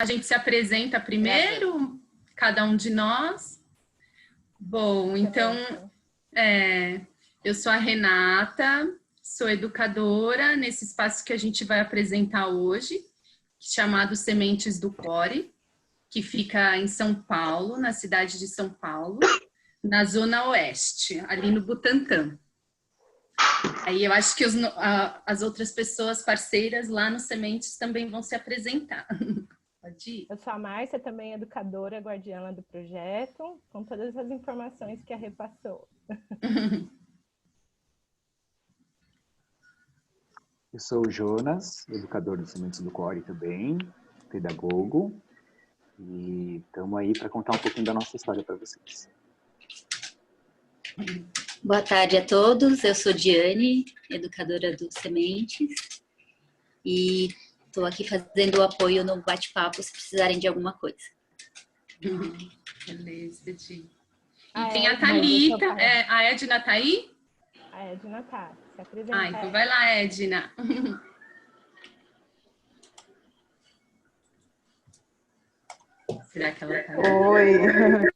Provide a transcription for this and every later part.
A gente se apresenta primeiro, cada um de nós. Bom, então, eu sou a Renata, sou educadora nesse espaço que a gente vai apresentar hoje, chamado Sementes do Core, que fica em São Paulo, na cidade de São Paulo, na Zona Oeste, ali no Butantã. Aí eu acho que as outras pessoas parceiras lá no Sementes também vão se apresentar. Pode ir. Eu sou a Márcia, também educadora, guardiã do projeto, com todas as informações que a Rê passou. Eu sou o Jonas, educador do Sementes do Core também, pedagogo, e estamos aí para contar um pouquinho da nossa história para vocês. Boa tarde a todos, eu sou Diane, educadora do Sementes, e estou aqui fazendo o apoio no bate-papo se precisarem de alguma coisa. Beleza, Di. E tem a Thalita, a Edna tá aí? A Edna tá, se apresenta. Então vai lá, Edna. Será que ela tá aí? Oi,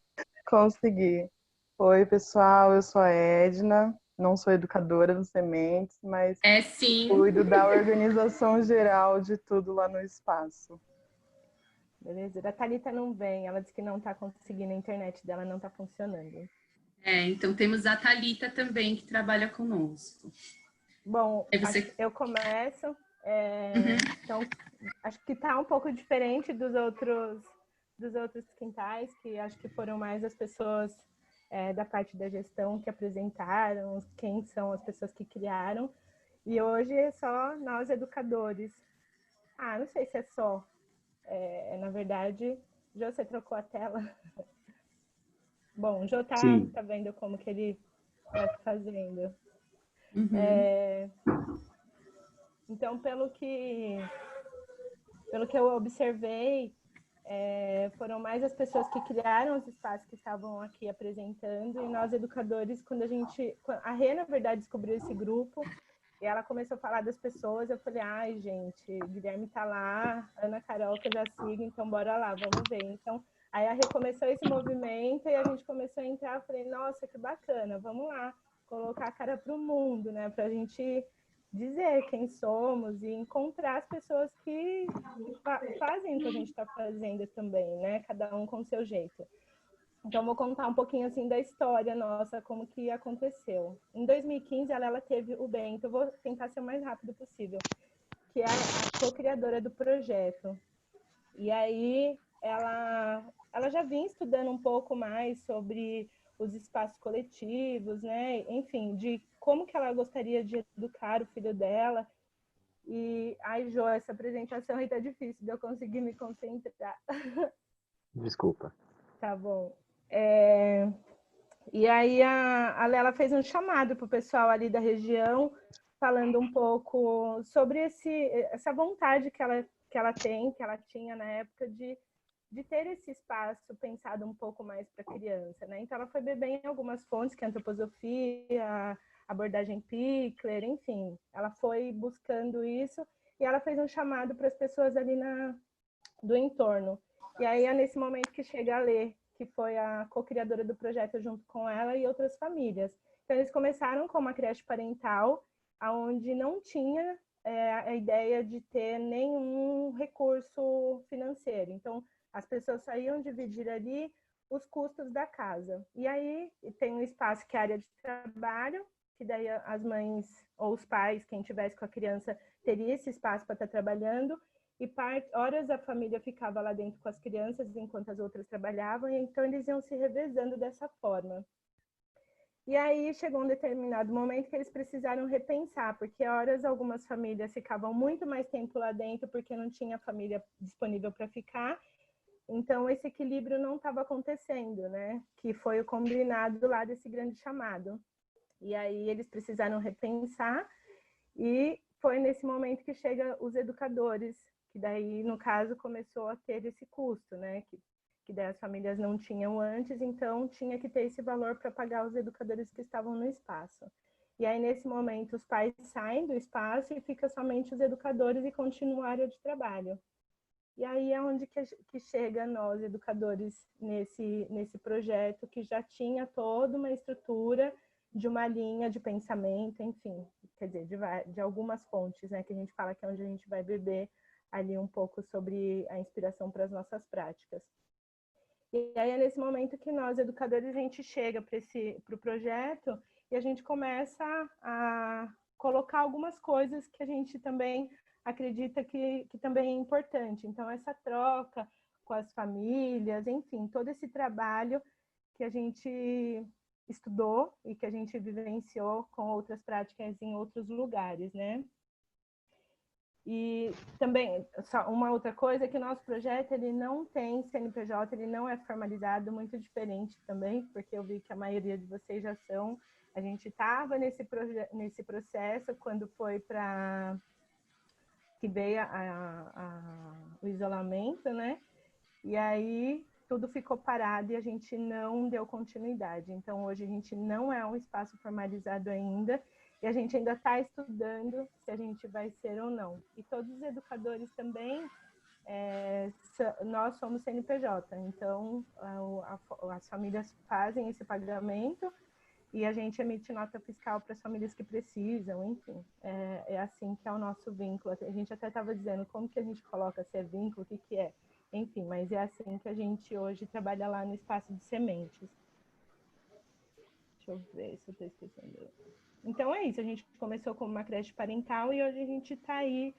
consegui. Oi, pessoal, eu sou a Edna, não sou educadora do Sementes, mas sim. cuido da organização geral de tudo lá no espaço. Beleza, a Thalita não vem, ela disse que não está conseguindo, a internet dela não está funcionando. Então temos a Thalita também, que trabalha conosco. Bom, eu começo, então acho que está um pouco diferente dos outros quintais, que acho que foram mais as pessoas da parte da gestão que apresentaram, quem são as pessoas que criaram, e hoje é só nós educadores. Não sei se é só, na verdade, Jô, você trocou a tela? Bom, o Jô tá vendo como que ele vai fazendo. Então, pelo que eu observei, foram mais as pessoas que criaram os espaços que estavam aqui apresentando, e nós educadores, quando a Rê, na verdade, descobriu esse grupo, e ela começou a falar das pessoas, eu falei, gente, Guilherme tá lá, Ana Carol, que eu já sigo, então bora lá, vamos ver. Então, aí a Rê começou esse movimento, e a gente começou a entrar, eu falei, nossa, que bacana, vamos lá, colocar a cara pro mundo, né, pra gente dizer quem somos e encontrar as pessoas que fazem o que a gente está fazendo também, né? Cada um com o seu jeito. Então, vou contar um pouquinho assim da história nossa, como que aconteceu. Em 2015, ela teve o Bento, eu vou tentar ser o mais rápido possível, que é a co-criadora do projeto. E aí, ela já vinha estudando um pouco mais sobre os espaços coletivos, né? Enfim, de como que ela gostaria de educar o filho dela. E, Jô, essa apresentação aí tá difícil de eu conseguir me concentrar. Desculpa. Tá bom. E aí a Lela fez um chamado para o pessoal ali da região, falando um pouco sobre essa vontade que ela tinha na época de ter esse espaço pensado um pouco mais para a criança, né? Então ela foi beber em algumas fontes, que é a antroposofia, abordagem Pickler, enfim, ela foi buscando isso e ela fez um chamado para as pessoas ali do entorno. E aí é nesse momento que chega a Lê, que foi a co-criadora do projeto junto com ela e outras famílias. Então eles começaram com uma creche parental, onde não tinha a ideia de ter nenhum recurso financeiro. Então as pessoas só iam dividir ali os custos da casa. E aí tem um espaço que é a área de trabalho, que daí as mães ou os pais, quem tivesse com a criança, teria esse espaço para estar trabalhando, e horas a família ficava lá dentro com as crianças, enquanto as outras trabalhavam, e então eles iam se revezando dessa forma. E aí chegou um determinado momento que eles precisaram repensar, porque horas algumas famílias ficavam muito mais tempo lá dentro, porque não tinha família disponível para ficar, então esse equilíbrio não estava acontecendo, né? Que foi o combinado lá desse grande chamado. E aí eles precisaram repensar, e foi nesse momento que chegam os educadores, que daí, no caso, começou a ter esse custo, né? Que daí as famílias não tinham antes, então tinha que ter esse valor para pagar os educadores que estavam no espaço. E aí, nesse momento, os pais saem do espaço e fica somente os educadores e continua a área de trabalho. E aí é onde que chega nós, educadores, nesse projeto que já tinha toda uma estrutura de uma linha de pensamento, enfim, quer dizer, de algumas fontes, né, que a gente fala que é onde a gente vai beber ali um pouco sobre a inspiração para as nossas práticas. E aí é nesse momento que nós, educadores, a gente chega para o projeto e a gente começa a colocar algumas coisas que a gente também acredita que também é importante. Então, essa troca com as famílias, enfim, todo esse trabalho que a gente estudou e que a gente vivenciou com outras práticas em outros lugares, né? E também, só uma outra coisa é que o nosso projeto, ele não tem CNPJ, ele não é formalizado, muito diferente também, porque eu vi que a maioria de vocês já são. A gente estava nesse processo quando foi para que veio o isolamento, né? E aí tudo ficou parado e a gente não deu continuidade. Então, hoje a gente não é um espaço formalizado ainda e a gente ainda está estudando se a gente vai ser ou não. E todos os educadores também, nós somos CNPJ, então as famílias fazem esse pagamento e a gente emite nota fiscal para as famílias que precisam, enfim. É assim que é o nosso vínculo. A gente até estava dizendo como que a gente coloca se é vínculo, o que é. Enfim, mas é assim que a gente hoje trabalha lá no Espaço de Sementes. Deixa eu ver se eu estou esquecendo. Então é isso, a gente começou como uma creche parental e hoje a gente está aí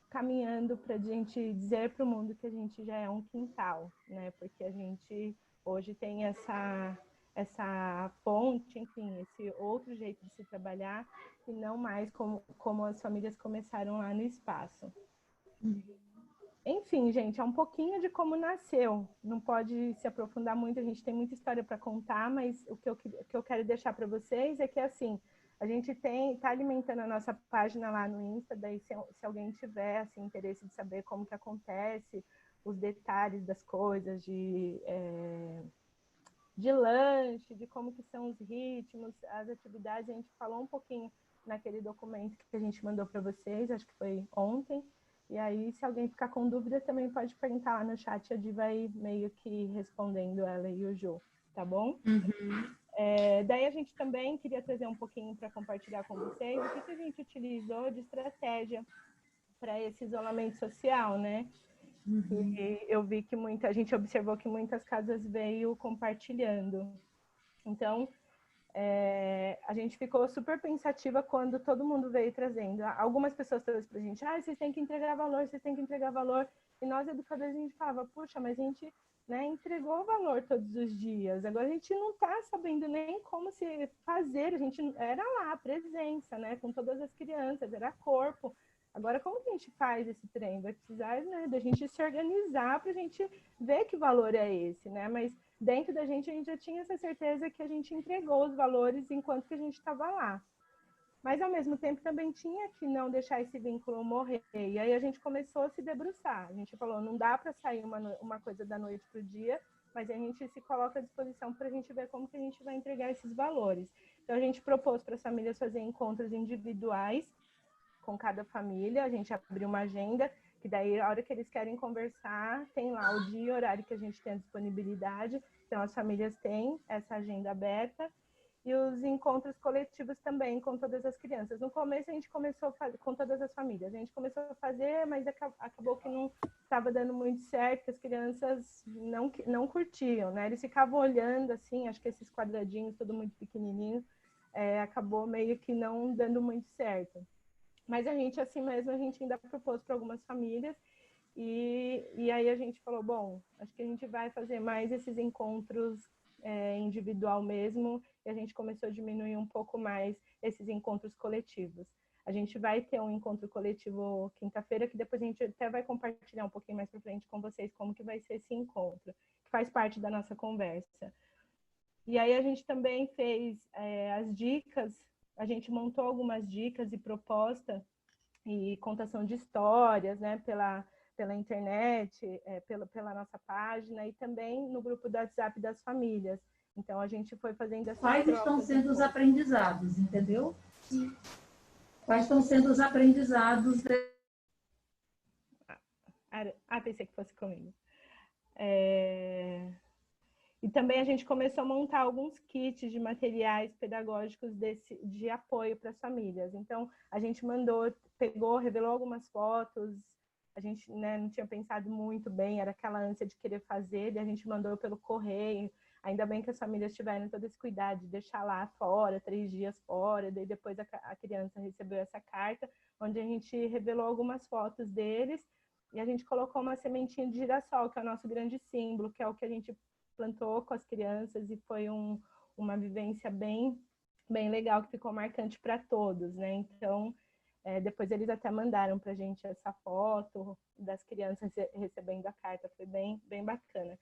caminhando para a gente dizer para o mundo que a gente já é um quintal, né? Porque a gente hoje tem essa fonte, enfim, esse outro jeito de se trabalhar e não mais como as famílias começaram lá no espaço. Enfim, gente, é um pouquinho de como nasceu. Não pode se aprofundar muito, a gente tem muita história para contar, mas o que eu quero deixar para vocês é que, assim, a gente está alimentando a nossa página lá no Insta, daí se alguém tiver assim, interesse de saber como que acontece, os detalhes das coisas, de lanche, de como que são os ritmos, as atividades, a gente falou um pouquinho naquele documento que a gente mandou para vocês, acho que foi ontem. E aí, se alguém ficar com dúvida, também pode perguntar lá no chat, a Di vai meio que respondendo ela e o Jô, tá bom? Uhum. Daí a gente também queria trazer um pouquinho para compartilhar com vocês o que a gente utilizou de estratégia para esse isolamento social, né? Uhum. E eu vi que a gente observou que muitas casas veio compartilhando. Então, a gente ficou super pensativa quando todo mundo veio trazendo. Algumas pessoas trouxeram para a gente, vocês têm que entregar valor, vocês têm que entregar valor. E nós, educadores, a gente falava, puxa, mas a gente entregou valor todos os dias. Agora a gente não está sabendo nem como se fazer. A gente era lá, presença, né, com todas as crianças, era corpo. Agora, como que a gente faz esse trem? Vai precisar, né, da gente se organizar para a gente ver que valor é esse, né? Mas dentro da gente já tinha essa certeza que a gente entregou os valores enquanto que a gente estava lá. Mas, ao mesmo tempo, também tinha que não deixar esse vínculo morrer. E aí a gente começou a se debruçar. A gente falou, não dá para sair uma coisa da noite para o dia, mas a gente se coloca à disposição para a gente ver como que a gente vai entregar esses valores. Então, a gente propôs para as famílias fazer encontros individuais com cada família. A gente abriu uma agenda, que daí, a hora que eles querem conversar, tem lá o dia e horário que a gente tem a disponibilidade. Então, as famílias têm essa agenda aberta. E os encontros coletivos também com todas as crianças. No começo a gente começou a fazer com todas as famílias. A gente começou a fazer, mas acabou que não estava dando muito certo, as crianças não curtiam, né? Eles ficavam olhando assim, acho que esses quadradinhos, tudo muito pequenininho, acabou meio que não dando muito certo. Mas a gente, assim mesmo, a gente ainda propôs para algumas famílias e aí a gente falou, bom, acho que a gente vai fazer mais esses encontros individual mesmo, e a gente começou a diminuir um pouco mais esses encontros coletivos. A gente vai ter um encontro coletivo quinta-feira, que depois a gente até vai compartilhar um pouquinho mais para frente com vocês como que vai ser esse encontro, que faz parte da nossa conversa. E aí a gente também fez as dicas, a gente montou algumas dicas e proposta e contação de histórias, né, pela internet, pela nossa página e também no grupo do WhatsApp das famílias. Então, a gente foi fazendo essas Quais estão sendo os aprendizados, entendeu? Quais estão sendo os aprendizados? Pensei que fosse comigo. E também a gente começou a montar alguns kits de materiais pedagógicos de apoio para as famílias. Então, a gente revelou algumas fotos, a gente, né, não tinha pensado muito bem, era aquela ânsia de querer fazer, e a gente mandou pelo correio. Ainda bem que as famílias tiveram todo esse cuidado de deixar lá fora, 3 dias fora, daí depois a criança recebeu essa carta, onde a gente revelou algumas fotos deles, e a gente colocou uma sementinha de girassol, que é o nosso grande símbolo, que é o que a gente plantou com as crianças, e foi uma vivência bem legal, que ficou marcante para todos, né? Então, depois eles até mandaram para a gente essa foto das crianças recebendo a carta, foi bem bacana.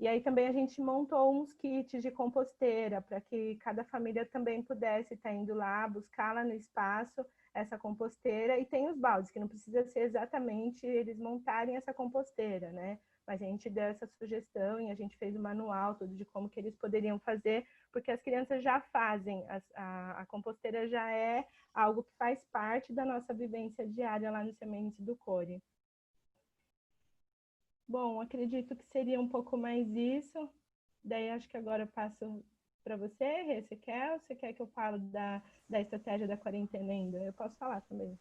E aí também a gente montou uns kits de composteira, para que cada família também pudesse estar indo lá, buscar lá no espaço essa composteira, e tem os baldes, que não precisa ser exatamente eles montarem essa composteira, né? Mas a gente deu essa sugestão e a gente fez o manual todo de como que eles poderiam fazer, porque as crianças já fazem, a composteira já é algo que faz parte da nossa vivência diária lá no Sementes do Core. Bom, acredito que seria um pouco mais isso. Daí acho que agora eu passo para você, Rê. Você quer que eu fale da estratégia da quarentena ainda? Eu posso falar também.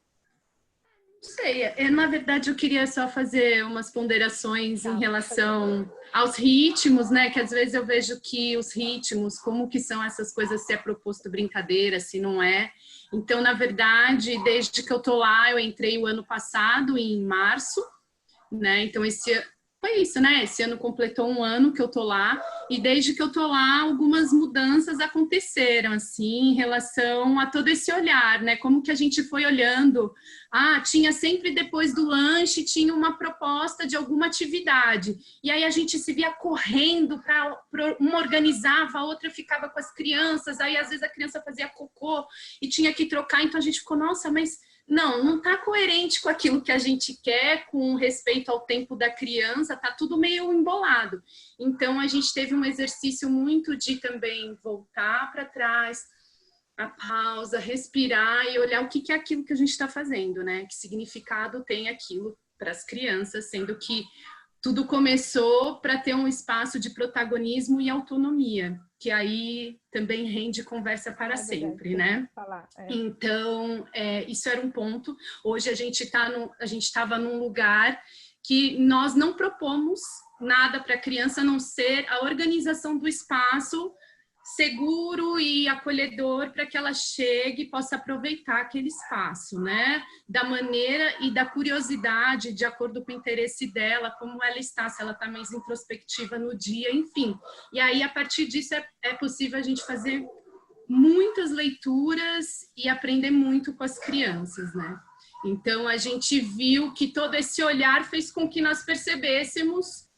Não sei, na verdade eu queria só fazer umas ponderações em relação aos ritmos, né? Que às vezes eu vejo que os ritmos, como que são essas coisas, se é proposto brincadeira, se não é. Então, na verdade, desde que eu tô lá, eu entrei o ano passado, em março, né? Então, foi isso, né? Esse ano completou 1 ano que eu tô lá, e desde que eu tô lá, algumas mudanças aconteceram, assim, em relação a todo esse olhar, né? Como que a gente foi olhando. Tinha sempre depois do lanche, tinha uma proposta de alguma atividade, e aí a gente se via correndo uma organizava, a outra ficava com as crianças, aí às vezes a criança fazia cocô e tinha que trocar, então a gente ficou, nossa, mas não está coerente com aquilo que a gente quer, com respeito ao tempo da criança, tá tudo meio embolado. Então, a gente teve um exercício muito de também voltar para trás, a pausa, respirar e olhar o que é aquilo que a gente está fazendo, né? Que significado tem aquilo para as crianças, sendo que tudo começou para ter um espaço de protagonismo e autonomia, que aí também rende conversa para sempre, né? Então, isso era um ponto. Hoje a gente estava num lugar que nós não propomos nada para a criança, a não ser a organização do espaço seguro e acolhedor para que ela chegue e possa aproveitar aquele espaço, né? Da maneira e da curiosidade, de acordo com o interesse dela, como ela está, se ela está mais introspectiva no dia, enfim. E aí, a partir disso, é possível a gente fazer muitas leituras e aprender muito com as crianças, né? Então, a gente viu que todo esse olhar fez com que nós percebêssemos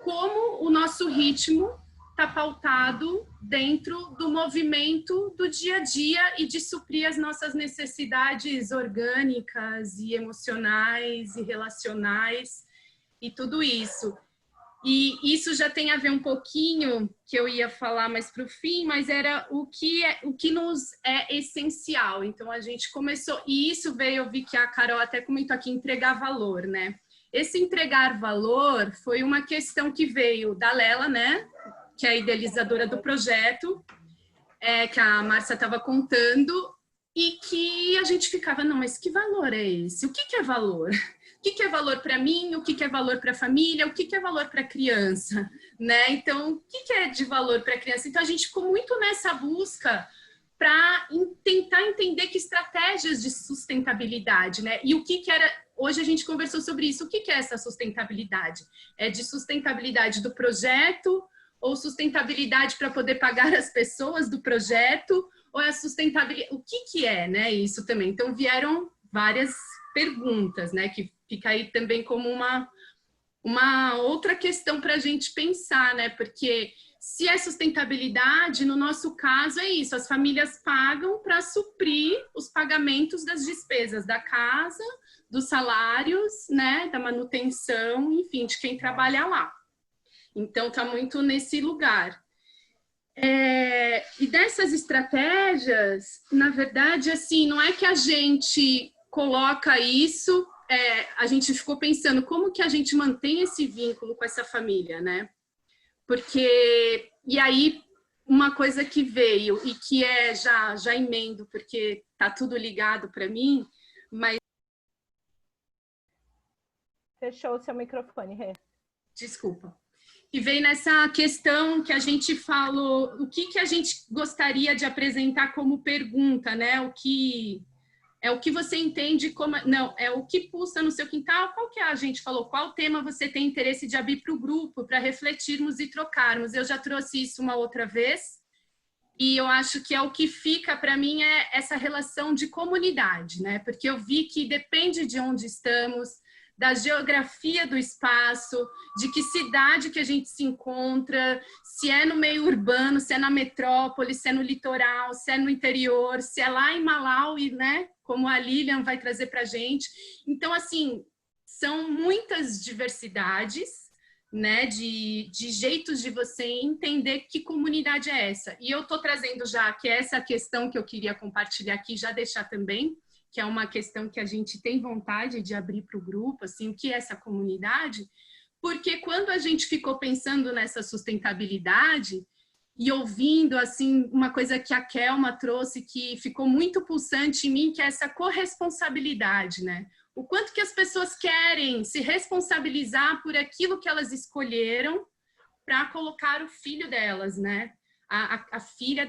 como o nosso ritmo está pautado dentro do movimento do dia a dia e de suprir as nossas necessidades orgânicas e emocionais e relacionais e tudo isso. E isso já tem a ver um pouquinho, que eu ia falar mais para o fim, mas era o que nos é essencial. Então, a gente começou, e isso veio, eu vi que a Carol até comentou aqui, entregar valor, né? Esse entregar valor foi uma questão que veio da Lela, né? Que é a idealizadora do projeto, que a Márcia estava contando, e que a gente ficava, não, mas que valor é esse? O que é valor? O que é valor para mim? O que é valor para a família? O que é valor para a criança? Né? Então, o que é de valor para a criança? Então, a gente ficou muito nessa busca para tentar entender que estratégias de sustentabilidade, né? E o que era... Hoje a gente conversou sobre isso. O que é essa sustentabilidade? É de sustentabilidade do projeto, ou sustentabilidade para poder pagar as pessoas do projeto, ou é a sustentabilidade... O que é, né, isso também? Então, vieram várias perguntas, né, que fica aí também como uma outra questão para a gente pensar, né, porque se é sustentabilidade, no nosso caso é isso, as famílias pagam para suprir os pagamentos das despesas da casa, dos salários, né, da manutenção, enfim, de quem trabalha lá. Então, está muito nesse lugar. E dessas estratégias, na verdade, assim, não é que a gente coloca isso a gente ficou pensando como que a gente mantém esse vínculo com essa família, né? Porque, e aí, uma coisa que veio e que já emendo, porque tá tudo ligado para mim, mas... Fechou o seu microfone, Rê. Desculpa. E veio nessa questão que a gente falou, o que a gente gostaria de apresentar como pergunta, né? O que você entende como... Não, é o que pulsa no seu quintal. Qual que a gente falou? Qual tema você tem interesse de abrir para o grupo, para refletirmos e trocarmos? Eu já trouxe isso uma outra vez. E eu acho que é o que fica para mim é essa relação de comunidade, né? Porque eu vi que depende de onde estamos, da geografia do espaço, de que cidade que a gente se encontra, se é no meio urbano, se é na metrópole, se é no litoral, se é no interior, se é lá em Malawi, né? Como a Lilian vai trazer para a gente. Então, assim, são muitas diversidades, né? De jeitos de você entender que comunidade é essa. E eu estou trazendo já que essa questão que eu queria compartilhar aqui, já deixar também, que é uma questão que a gente tem vontade de abrir para o grupo, assim, o que é essa comunidade, porque quando a gente ficou pensando nessa sustentabilidade e ouvindo, assim, uma coisa que a Kelma trouxe que ficou muito pulsante em mim, que é essa corresponsabilidade, né? O quanto que as pessoas querem se responsabilizar por aquilo que elas escolheram para colocar o filho delas, né? A filha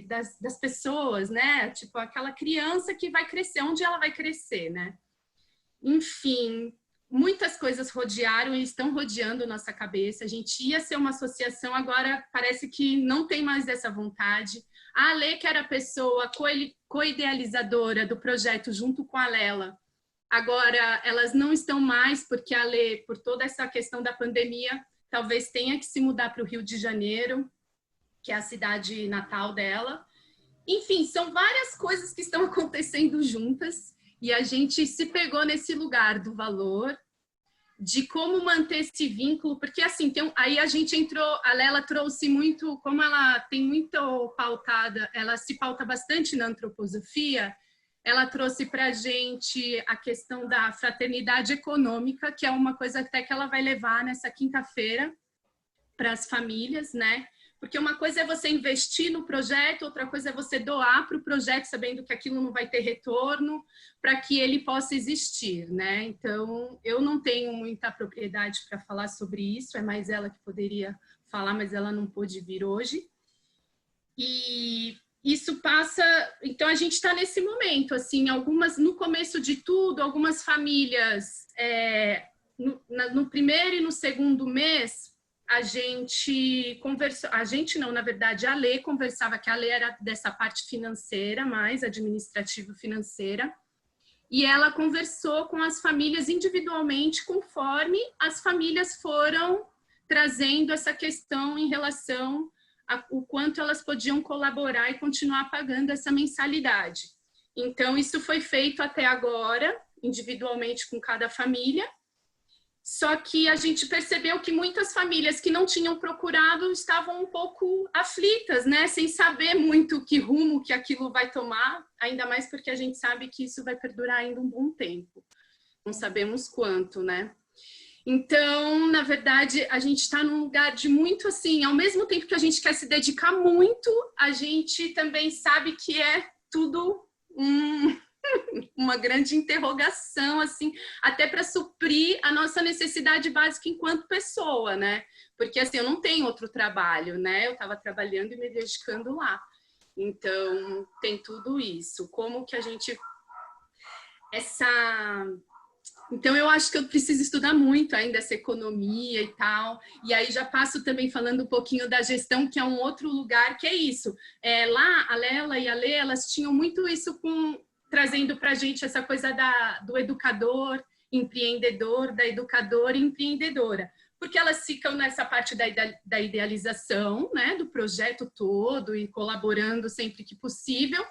das pessoas, né? Tipo, aquela criança que vai crescer, onde ela vai crescer, né? Enfim, muitas coisas rodearam e estão rodeando nossa cabeça. A gente ia ser uma associação, agora parece que não tem mais essa vontade. A Alê, que era a pessoa co-idealizadora do projeto junto com a Lela, agora elas não estão mais, porque a Alê, por toda essa questão da pandemia, talvez tenha que se mudar para o Rio de Janeiro, que é a cidade natal dela. Enfim, são várias coisas que estão acontecendo juntas e a gente se pegou nesse lugar do valor, de como manter esse vínculo, porque assim, aí a gente entrou, a Lela trouxe muito, como ela tem muito pautada, ela se pauta bastante na antroposofia, ela trouxe para a gente a questão da fraternidade econômica, que é uma coisa até que ela vai levar nessa quinta-feira para as famílias, né? Porque uma coisa é você investir no projeto, outra coisa é você doar para o projeto, sabendo que aquilo não vai ter retorno, para que ele possa existir, né? Então, eu não tenho muita propriedade para falar sobre isso, é mais ela que poderia falar, mas ela não pôde vir hoje. E isso passa... Então, a gente está nesse momento, assim, no começo de tudo, algumas famílias, no primeiro e no segundo mês, a gente conversou, na verdade, a Lê conversava, que a Lê era dessa parte financeira, mais administrativo-financeira, e ela conversou com as famílias individualmente, conforme as famílias foram trazendo essa questão em relação ao quanto elas podiam colaborar e continuar pagando essa mensalidade. Então, isso foi feito até agora, individualmente com cada família. Só que a gente percebeu que muitas famílias que não tinham procurado estavam um pouco aflitas, né? Sem saber muito que rumo que aquilo vai tomar, ainda mais porque a gente sabe que isso vai perdurar ainda um bom tempo. Não sabemos quanto, né? Então, na verdade, a gente está num lugar de muito assim, ao mesmo tempo que a gente quer se dedicar muito, a gente também sabe que é tudo uma grande interrogação, assim, até para suprir a nossa necessidade básica enquanto pessoa, né? Porque, assim, eu não tenho outro trabalho, né? Eu estava trabalhando e me dedicando lá. Então, tem tudo isso. Como que a gente... Então, eu acho que eu preciso estudar muito ainda essa economia e tal. E aí já passo também falando um pouquinho da gestão, que é um outro lugar, que é isso. Lá, a Lela e a Lê, elas tinham muito isso trazendo para a gente essa coisa do educador, empreendedor, da educadora e empreendedora. Porque elas ficam nessa parte da idealização, né, do projeto todo e colaborando sempre que possível,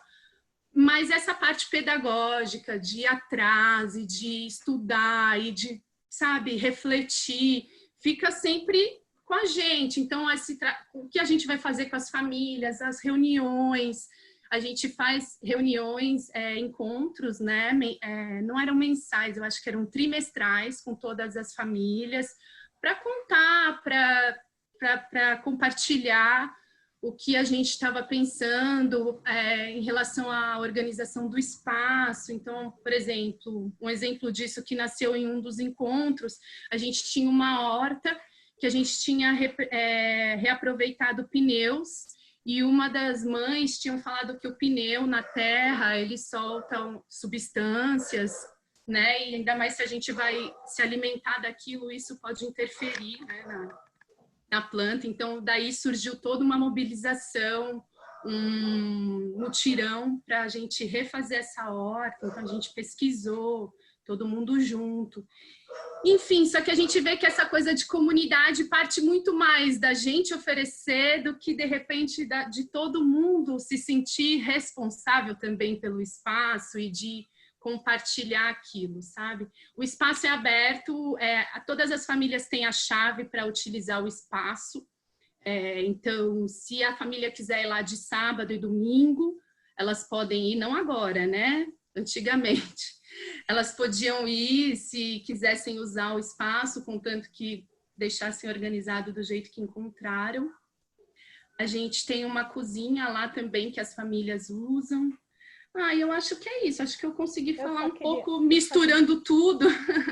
mas essa parte pedagógica de ir atrás e de estudar e de, sabe, refletir, fica sempre com a gente. Então, o que a gente vai fazer com as famílias, as reuniões, a gente faz reuniões, encontros, né? Não eram mensais, eu acho que eram trimestrais com todas as famílias, para contar, para compartilhar o que a gente estava pensando em relação à organização do espaço. Então, por exemplo, um exemplo disso que nasceu em um dos encontros, a gente tinha uma horta que a gente tinha reaproveitado pneus, e uma das mães tinham falado que o pneu na terra, ele solta substâncias, né? E ainda mais se a gente vai se alimentar daquilo, isso pode interferir, né, na planta. Então, daí surgiu toda uma mobilização, um mutirão para a gente refazer essa horta. Então, a gente pesquisou, todo mundo junto. Enfim, só que a gente vê que essa coisa de comunidade parte muito mais da gente oferecer do que, de repente, de todo mundo se sentir responsável também pelo espaço e de compartilhar aquilo, sabe? O espaço é aberto, todas as famílias têm a chave para utilizar o espaço. Então, se a família quiser ir lá de sábado e domingo, elas podem ir, não agora, né? Antigamente. Elas podiam ir se quisessem usar o espaço, contanto que deixassem organizado do jeito que encontraram. A gente tem uma cozinha lá também que as famílias usam. Eu acho que é isso. Acho que eu consegui falar pouco misturando tudo,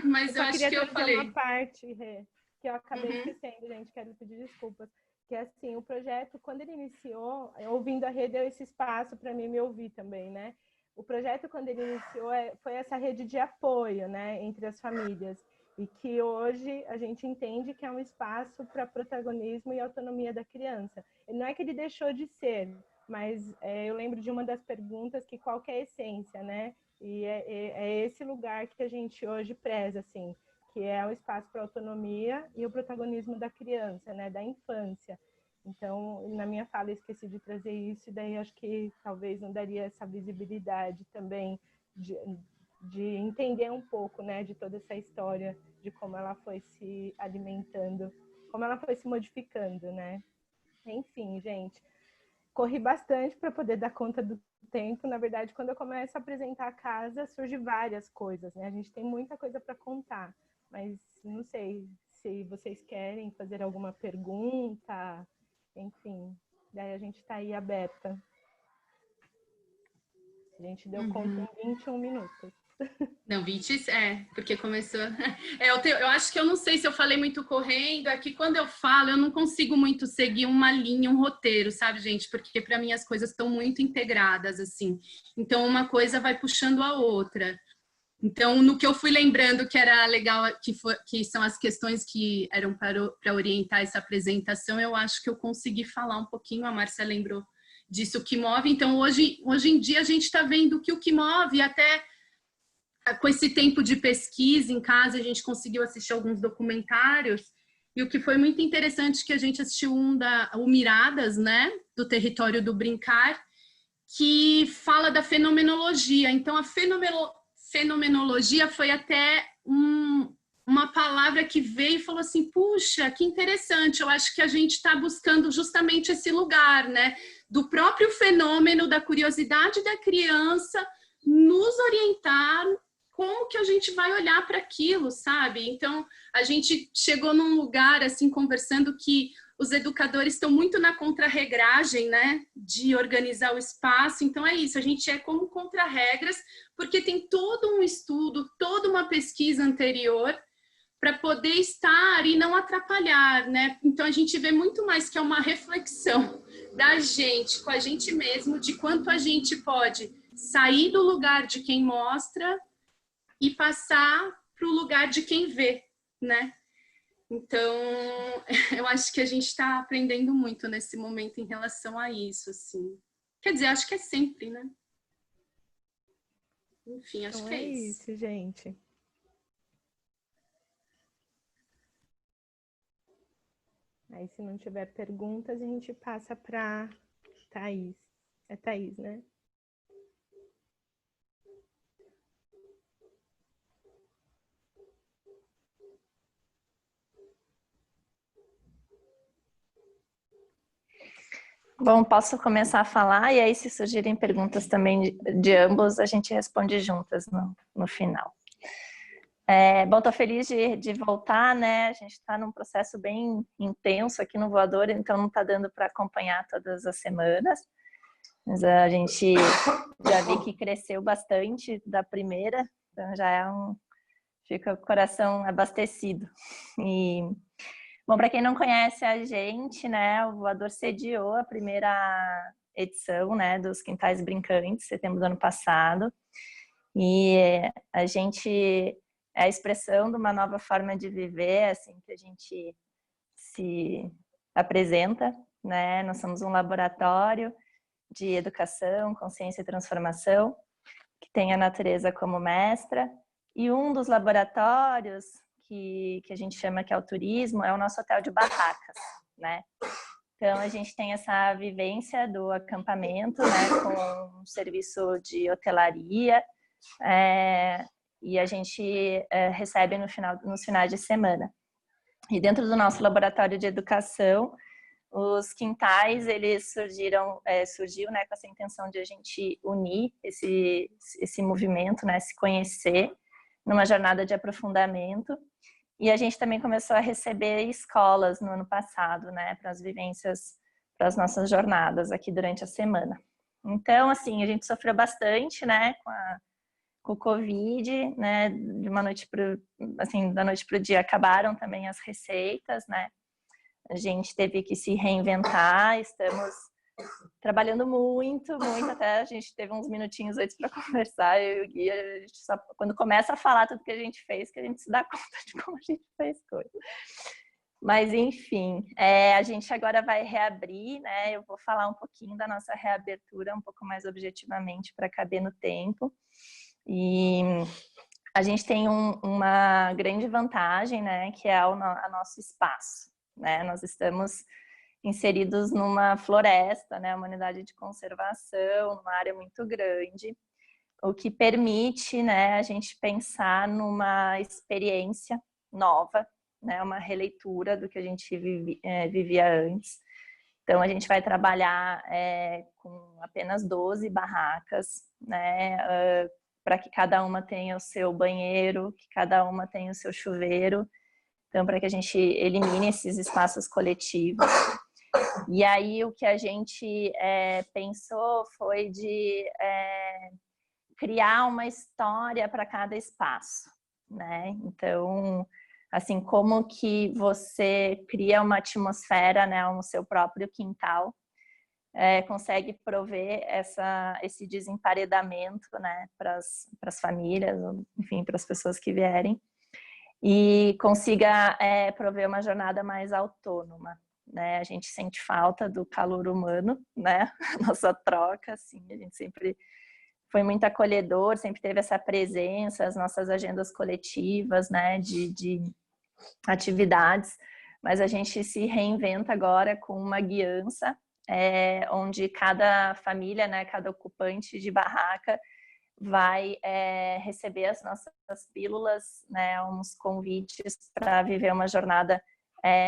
mas eu acho que eu falei. Uma parte, Rê, que eu acabei esquecendo, gente, quero pedir desculpas. Que assim, o projeto, quando ele iniciou, ouvindo a Rê, deu esse espaço para mim me ouvir também, né? O projeto, quando ele iniciou, foi essa rede de apoio, né, entre as famílias, e que hoje a gente entende que é um espaço para protagonismo e autonomia da criança. Não é que ele deixou de ser, mas eu lembro de uma das perguntas que qual que é a essência, né? E é esse lugar que a gente hoje preza, assim, que é o espaço para autonomia e o protagonismo da criança, né, da infância. Então, na minha fala, eu esqueci de trazer isso, e daí acho que talvez não daria essa visibilidade também de entender um pouco, né, de toda essa história, de como ela foi se alimentando, como ela foi se modificando, né? Enfim, gente, corri bastante para poder dar conta do tempo. Na verdade, quando eu começo a apresentar a casa, surge várias coisas, né? A gente tem muita coisa para contar, mas não sei se vocês querem fazer alguma pergunta. Enfim, daí a gente está aí aberta. A gente deu conta em 21 minutos. Não, 20, porque começou... eu acho que eu não sei se eu falei muito correndo, é que quando eu falo, eu não consigo muito seguir uma linha, um roteiro, sabe, gente? Porque para mim as coisas estão muito integradas, assim. Então, uma coisa vai puxando a outra. Então, no que eu fui lembrando que era legal, que são as questões que eram para orientar essa apresentação, eu acho que eu consegui falar um pouquinho, a Márcia lembrou disso, o que move. Então, hoje em dia, a gente está vendo que o que move, até com esse tempo de pesquisa em casa, a gente conseguiu assistir alguns documentários, e o que foi muito interessante que a gente assistiu o Miradas, né, do Território do Brincar, que fala da fenomenologia. Então, a fenomenologia foi até uma palavra que veio e falou assim, puxa, que interessante, eu acho que a gente está buscando justamente esse lugar, né, do próprio fenômeno, da curiosidade da criança, nos orientar como que a gente vai olhar para aquilo, sabe? Então, a gente chegou num lugar, assim, conversando que os educadores estão muito na contrarregragem, né, de organizar o espaço. Então, é isso, a gente é como contra-regras, porque tem todo um estudo, toda uma pesquisa anterior para poder estar e não atrapalhar, né? Então, a gente vê muito mais que é uma reflexão da gente, com a gente mesmo, de quanto a gente pode sair do lugar de quem mostra e passar para o lugar de quem vê, né? Então, eu acho que a gente está aprendendo muito nesse momento em relação a isso, assim. Quer dizer, acho que é sempre, né? Enfim, acho que é isso. Isso, gente. Aí, se não tiver perguntas, a gente passa para Thaís. É Thaís, né? Bom, posso começar a falar e aí se surgirem perguntas também de ambos, a gente responde juntas no final. Bom, estou feliz de voltar, né? A gente está num processo bem intenso aqui no Voador, então não está dando para acompanhar todas as semanas. Mas a gente já vi que cresceu bastante da primeira, então já fica o coração abastecido. E, bom, para quem não conhece a gente, né? O Voador sediou a primeira edição, né? Dos Quintais Brincantes, setembro do ano passado. E a gente é a expressão de uma nova forma de viver, assim, que a gente se apresenta, né? Nós somos um laboratório de educação, consciência e transformação, que tem a natureza como mestra, e um dos laboratórios que a gente chama que é o turismo, é o nosso hotel de barracas, né? Então, a gente tem essa vivência do acampamento, né, com um serviço de hotelaria, e a gente recebe nos finais de semana. E dentro do nosso laboratório de educação, os quintais, eles surgiu, né, com essa intenção de a gente unir esse movimento, né, se conhecer numa jornada de aprofundamento. E a gente também começou a receber escolas no ano passado, né, para as vivências, para as nossas jornadas aqui durante a semana. Então, assim, a gente sofreu bastante, né, com o Covid, né, de uma noite da noite para o dia acabaram também as receitas, né, a gente teve que se reinventar, estamos trabalhando muito, até a gente teve uns minutinhos antes para conversar, eu e o Gui, a gente só, quando começa a falar tudo que a gente fez, que a gente se dá conta de como a gente fez coisa. Mas, enfim, a gente agora vai reabrir, né? Eu vou falar um pouquinho da nossa reabertura, um pouco mais objetivamente, para caber no tempo. E a gente tem uma grande vantagem, né? Que é o nosso espaço, né? Nós estamos inseridos numa floresta, né? Uma unidade de conservação, numa área muito grande, o que permite, né, a gente pensar numa experiência nova, né, uma releitura do que a gente vivia antes. Então, a gente vai trabalhar com apenas 12 barracas, né, para que cada uma tenha o seu banheiro, que cada uma tenha o seu chuveiro, então, para que a gente elimine esses espaços coletivos. E aí, o que a gente pensou foi de criar uma história para cada espaço, né? Então, assim, como que você cria uma atmosfera, né, no seu próprio quintal, consegue prover esse desemparedamento, né, para as famílias, enfim, para as pessoas que vierem, e consiga prover uma jornada mais autônoma, né? A gente sente falta do calor humano, né? Nossa troca, assim, a gente sempre foi muito acolhedor, sempre teve essa presença, as nossas agendas coletivas, né, de atividades, mas a gente se reinventa agora com uma guiança, onde cada família, né, cada ocupante de barraca vai receber as nossas pílulas, né, uns convites para viver uma jornada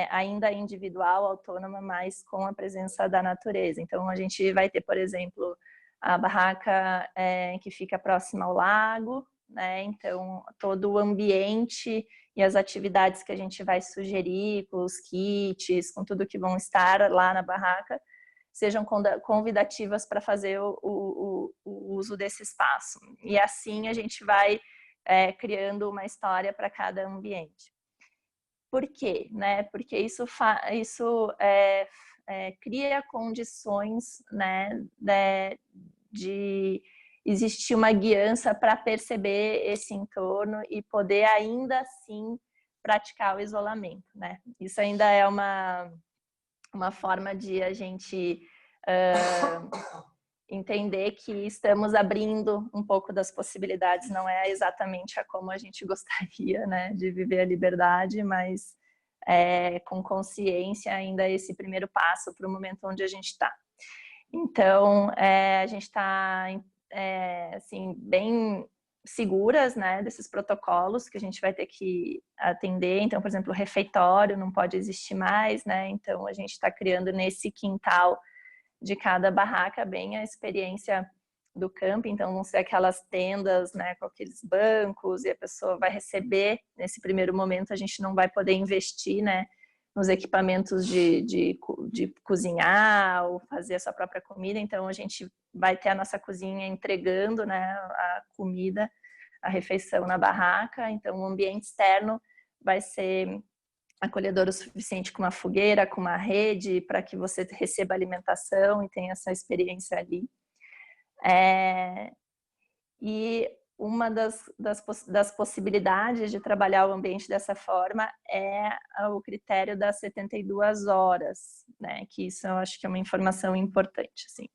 ainda individual, autônoma, mas com a presença da natureza. Então, a gente vai ter, por exemplo, a barraca que fica próxima ao lago, né? Então, todo o ambiente e as atividades que a gente vai sugerir, com os kits, com tudo que vão estar lá na barraca, sejam convidativas para fazer o uso desse espaço. E assim a gente vai criando uma história para cada ambiente. Por quê? Né? Porque isso cria condições, né, de existir uma guiança para perceber esse entorno e poder ainda assim praticar o isolamento, né? Isso ainda é uma forma de a gente entender que estamos abrindo um pouco das possibilidades, não é exatamente a como a gente gostaria, né, de viver a liberdade, mas com consciência ainda esse primeiro passo para o momento onde a gente está. Então, a gente está assim, bem seguras, né, desses protocolos que a gente vai ter que atender. Então, por exemplo, o refeitório não pode existir mais, né? Então, a gente está criando nesse quintal de cada barraca, bem a experiência do camping. Então vão ser aquelas tendas, né, com aqueles bancos, e a pessoa vai receber. Nesse primeiro momento a gente não vai poder investir, né, nos equipamentos de cozinhar ou fazer a sua própria comida, então a gente vai ter a nossa cozinha entregando, né, a comida, a refeição na barraca. Então o ambiente externo vai ser acolhedor o suficiente, com uma fogueira, com uma rede, para que você receba alimentação e tenha essa experiência ali. E uma das possibilidades de trabalhar o ambiente dessa forma é o critério das 72 horas, né? Que isso eu acho que é uma informação importante, assim.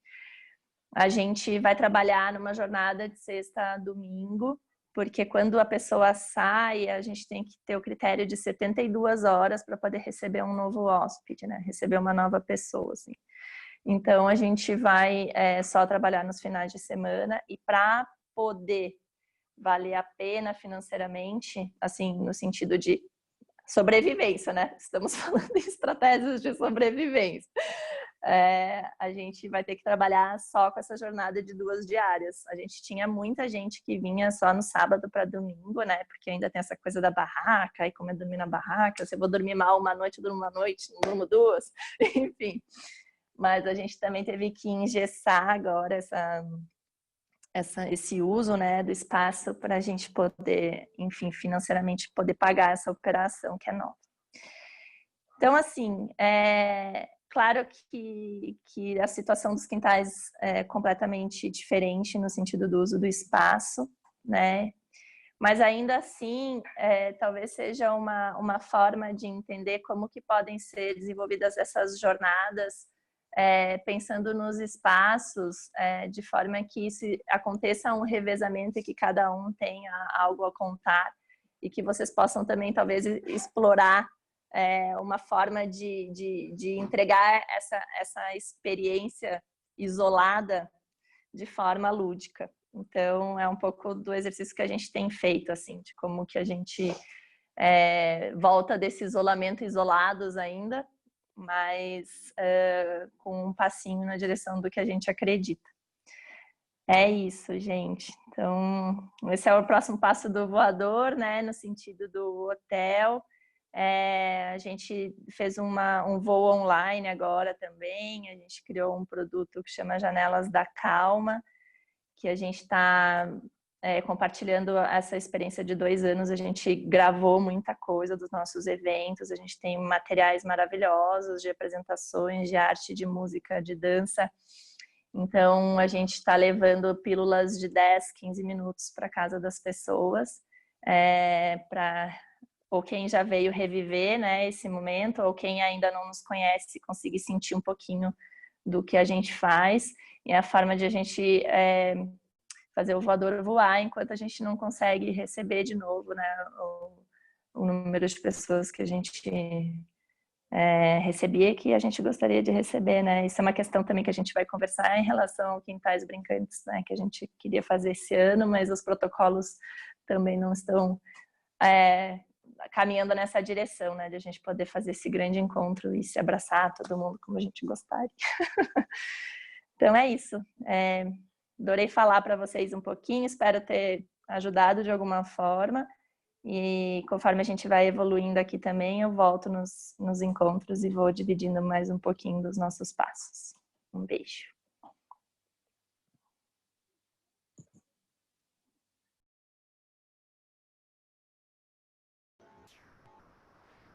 A gente vai trabalhar numa jornada de sexta a domingo, porque quando a pessoa sai, a gente tem que ter o critério de 72 horas para poder receber um novo hóspede, né? Receber uma nova pessoa, assim. Então, a gente vai só trabalhar nos finais de semana, e para poder valer a pena financeiramente, assim, no sentido de sobrevivência, né? Estamos falando de estratégias de sobrevivência. A gente vai ter que trabalhar só com essa jornada de 2 diárias. A gente tinha muita gente que vinha só no sábado para domingo, né? Porque ainda tem essa coisa da barraca, e como é dormir na barraca, se eu vou dormir mal uma noite, eu durmo uma noite, não durmo 2, enfim. Mas a gente também teve que engessar agora esse uso, né, do espaço, para a gente poder, enfim, financeiramente poder pagar essa operação que é nova. Então, assim, claro que a situação dos quintais é completamente diferente no sentido do uso do espaço, né? Mas ainda assim, talvez seja uma forma de entender como que podem ser desenvolvidas essas jornadas, pensando nos espaços, de forma que isso aconteça um revezamento e que cada um tenha algo a contar, e que vocês possam também talvez explorar uma forma de entregar essa experiência isolada de forma lúdica. Então é um pouco do exercício que a gente tem feito, assim, de como que a gente volta desse isolamento isolados ainda, mas com um passinho na direção do que a gente acredita. É isso, gente. Então, esse é o próximo passo do voador, né? No sentido do hotel. A gente fez um voo online agora também. A gente criou um produto que chama Janelas da Calma, que a gente está compartilhando essa experiência de 2 anos. A gente gravou muita coisa dos nossos eventos, a gente tem materiais maravilhosos de apresentações, de arte, de música, de dança. Então, a gente está levando pílulas de 10, 15 minutos para casa das pessoas, ou quem já veio reviver, né, esse momento, ou quem ainda não nos conhece, conseguir sentir um pouquinho do que a gente faz. E a forma de a gente fazer o voador voar enquanto a gente não consegue receber de novo, né, o número de pessoas que a gente recebia, que a gente gostaria de receber, né? Isso é uma questão também que a gente vai conversar em relação ao Quintais Brincantes, né, que a gente queria fazer esse ano, mas os protocolos também não estão caminhando nessa direção, né, de a gente poder fazer esse grande encontro e se abraçar todo mundo como a gente gostaria. Então é isso. Adorei falar para vocês um pouquinho, espero ter ajudado de alguma forma, e conforme a gente vai evoluindo aqui também, eu volto nos encontros e vou dividindo mais um pouquinho dos nossos passos. Um beijo.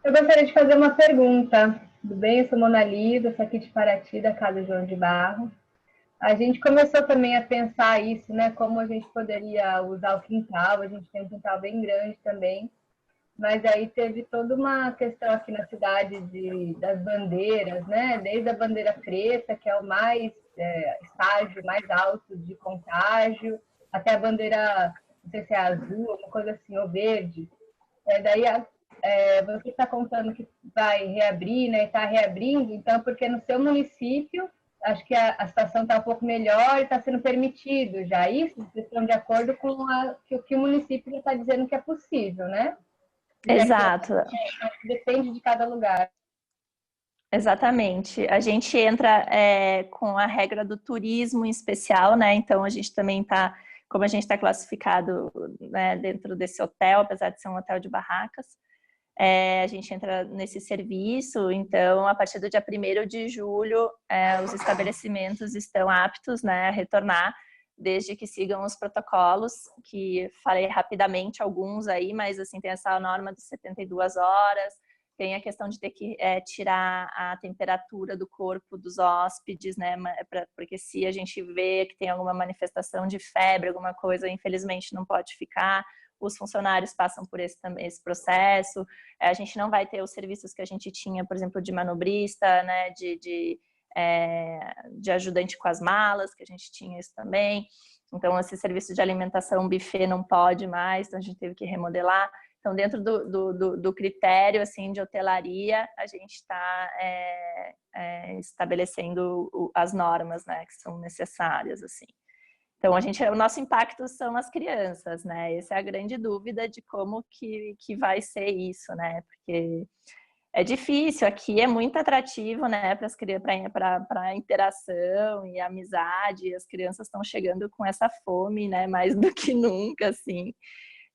Eu gostaria de fazer uma pergunta. Tudo bem? Eu sou Mona Lisa, sou aqui de Paraty, da Casa João de Barro. A gente começou também a pensar isso, né? Como a gente poderia usar o quintal. A gente tem um quintal bem grande também. Mas aí teve toda uma questão aqui na cidade das bandeiras, né? Desde a bandeira preta, que é o estágio mais alto de contágio, até a bandeira, não sei se é azul, uma coisa assim, ou verde. Daí você está contando que vai reabrir, né? Está reabrindo, então, porque no seu município, acho que a situação está um pouco melhor e está sendo permitido já isso, vocês estão de acordo com o que o município já está dizendo que é possível, né? Exato. Depende de cada lugar. Exatamente. A gente entra com a regra do turismo em especial, né? Então a gente também está, como a gente está classificado, né, dentro desse hotel, apesar de ser um hotel de barracas, a gente entra nesse serviço. Então, a partir do dia 1º de julho, os estabelecimentos estão aptos, né, a retornar, desde que sigam os protocolos, que falei rapidamente alguns aí, mas assim, tem essa norma de 72 horas, tem a questão de ter que tirar a temperatura do corpo dos hóspedes, né? Porque se a gente vê que tem alguma manifestação de febre, alguma coisa, infelizmente não pode ficar. Os funcionários passam por esse processo. A gente não vai ter os serviços que a gente tinha, por exemplo, de manobrista, né? De ajudante com as malas, que a gente tinha isso também. Então, esse serviço de alimentação buffet não pode mais, então a gente teve que remodelar. Então, dentro do critério assim, de hotelaria, a gente está estabelecendo as normas, né, que são necessárias. Assim. Então, o nosso impacto são as crianças, né? Essa é a grande dúvida de como que vai ser isso, né? Porque é difícil, aqui é muito atrativo, né, para a interação e amizade. As crianças estão chegando com essa fome, né, mais do que nunca, assim.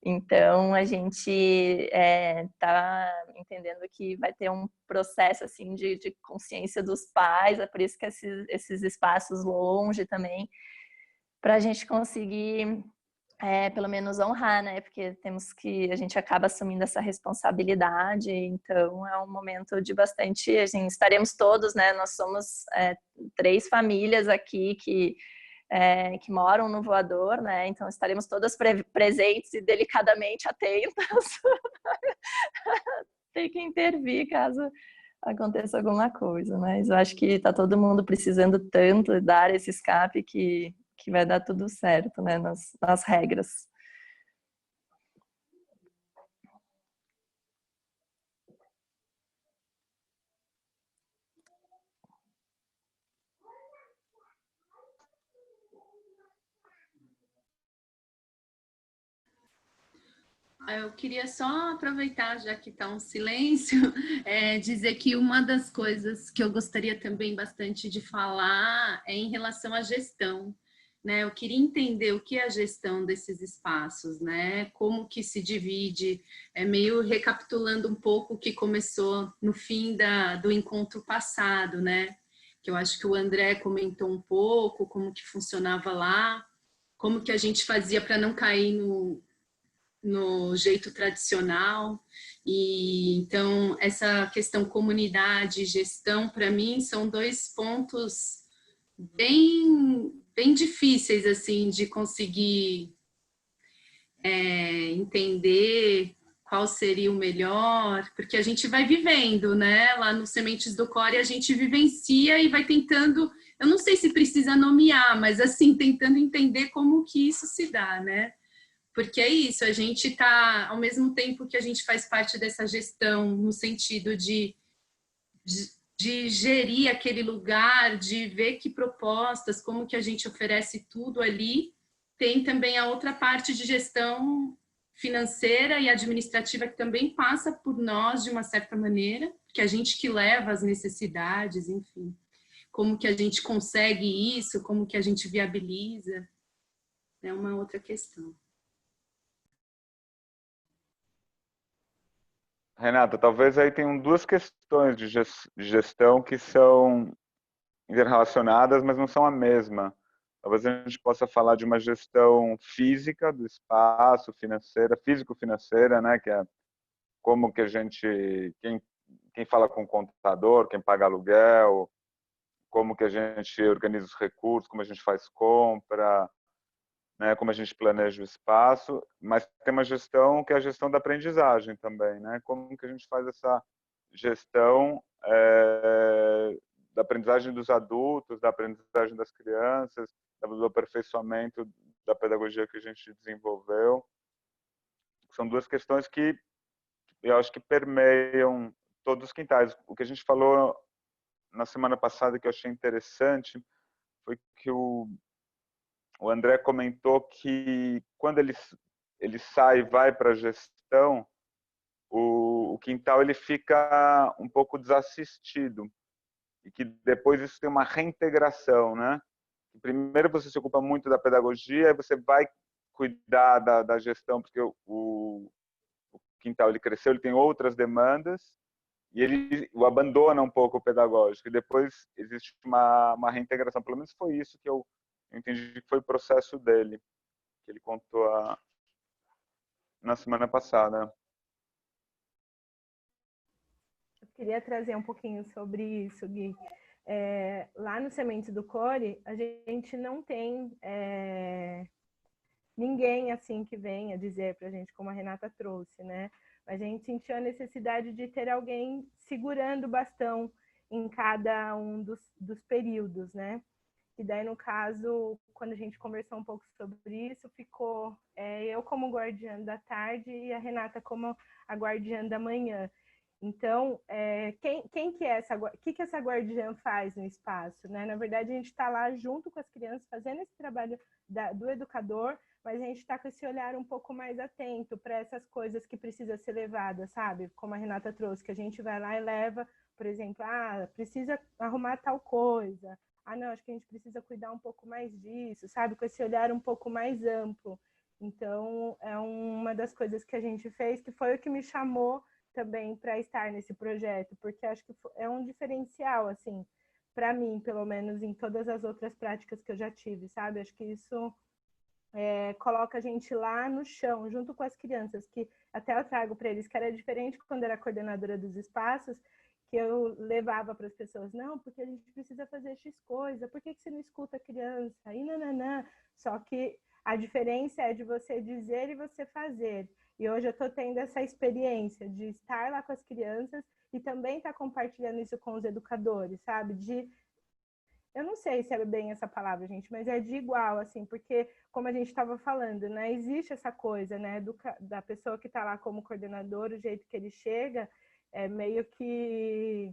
Então, a gente está entendendo que vai ter um processo assim, de consciência dos pais, é por isso que esses espaços longe também, para a gente conseguir, pelo menos, honrar, né? Porque a gente acaba assumindo essa responsabilidade, então é um momento de bastante, assim, estaremos todos, né? Nós somos 3 famílias aqui que moram no voador, né? Então estaremos todas presentes e delicadamente atentas. Tem que intervir caso aconteça alguma coisa, mas eu acho que está todo mundo precisando tanto dar esse escape que vai dar tudo certo, né? Nas regras. Eu queria só aproveitar, já que está um silêncio, dizer que uma das coisas que eu gostaria também bastante de falar é em relação à gestão, né? Eu queria entender o que é a gestão desses espaços, né? Como que se divide, meio recapitulando um pouco o que começou no fim do encontro passado, né? Que eu acho que o André comentou um pouco como que funcionava lá, como que a gente fazia para não cair no jeito tradicional. E então essa questão comunidade e gestão, para mim, são 2 pontos bem difíceis assim de conseguir entender qual seria o melhor, porque a gente vai vivendo, né? Lá no Sementes do Core a gente vivencia e vai tentando, eu não sei se precisa nomear, mas assim, tentando entender como que isso se dá, né? Porque é isso, a gente está, ao mesmo tempo que a gente faz parte dessa gestão, no sentido de gerir aquele lugar, de ver que propostas, como que a gente oferece tudo ali, tem também a outra parte de gestão financeira e administrativa que também passa por nós de uma certa maneira, que a gente que leva as necessidades, enfim. Como que a gente consegue isso, como que a gente viabiliza, é uma outra questão. Renata, talvez aí tenham 2 questões de gestão que são interrelacionadas, mas não são a mesma. Talvez a gente possa falar de uma gestão física do espaço, financeira, físico-financeira, né? Que é como que a gente, quem fala com o contador, quem paga aluguel, como que a gente organiza os recursos, como a gente faz compra, né, como a gente planeja o espaço, mas tem uma gestão que é a gestão da aprendizagem também, né? Como que a gente faz essa gestão da aprendizagem dos adultos, da aprendizagem das crianças, do aperfeiçoamento da pedagogia que a gente desenvolveu. São 2 questões que eu acho que permeiam todos os quintais. O que a gente falou na semana passada que eu achei interessante foi que o André comentou que quando ele sai e vai para a gestão, o quintal ele fica um pouco desassistido. e que depois isso tem uma reintegração, né? Primeiro você se ocupa muito da pedagogia, aí você vai cuidar da gestão, porque o quintal ele cresceu, ele tem outras demandas, e ele o abandona um pouco o pedagógico, e depois existe uma reintegração. Pelo menos foi isso que eu entendi que foi o processo dele, que ele contou na semana passada. Eu queria trazer um pouquinho sobre isso, Gui. Lá no Sementes do Core, a gente não tem ninguém assim que venha dizer para a gente, como a Renata trouxe, né? A gente sentiu a necessidade de ter alguém segurando o bastão em cada um dos períodos, né? E daí, no caso, quando a gente conversou um pouco sobre isso, ficou eu como guardiã da tarde e a Renata como a guardiã da manhã. Então, quem que é que essa guardiã faz no espaço, né? Na verdade, a gente está lá junto com as crianças, fazendo esse trabalho do educador, mas a gente está com esse olhar um pouco mais atento para essas coisas que precisam ser levadas, sabe? Como a Renata trouxe, que a gente vai lá e leva, por exemplo, precisa arrumar tal coisa. Não, acho que a gente precisa cuidar um pouco mais disso, sabe? Com esse olhar um pouco mais amplo. Então, é uma das coisas que a gente fez, que foi o que me chamou também para estar nesse projeto, porque acho que é um diferencial, assim, para mim, pelo menos em todas as outras práticas que eu já tive, sabe? Acho que isso coloca a gente lá no chão, junto com as crianças, que até eu trago para eles, que era diferente quando era coordenadora dos espaços, que eu levava para as pessoas, não, porque a gente precisa fazer X coisa, por que você não escuta a criança? E nananã. Só que a diferença é de você dizer e você fazer. E hoje eu estou tendo essa experiência de estar lá com as crianças e também estar compartilhando isso com os educadores, sabe? Eu não sei se é bem essa palavra, gente, mas é de igual, assim, porque, como a gente estava falando, né? Existe essa coisa, né? Da pessoa que está lá como coordenador, o jeito que ele chega, meio que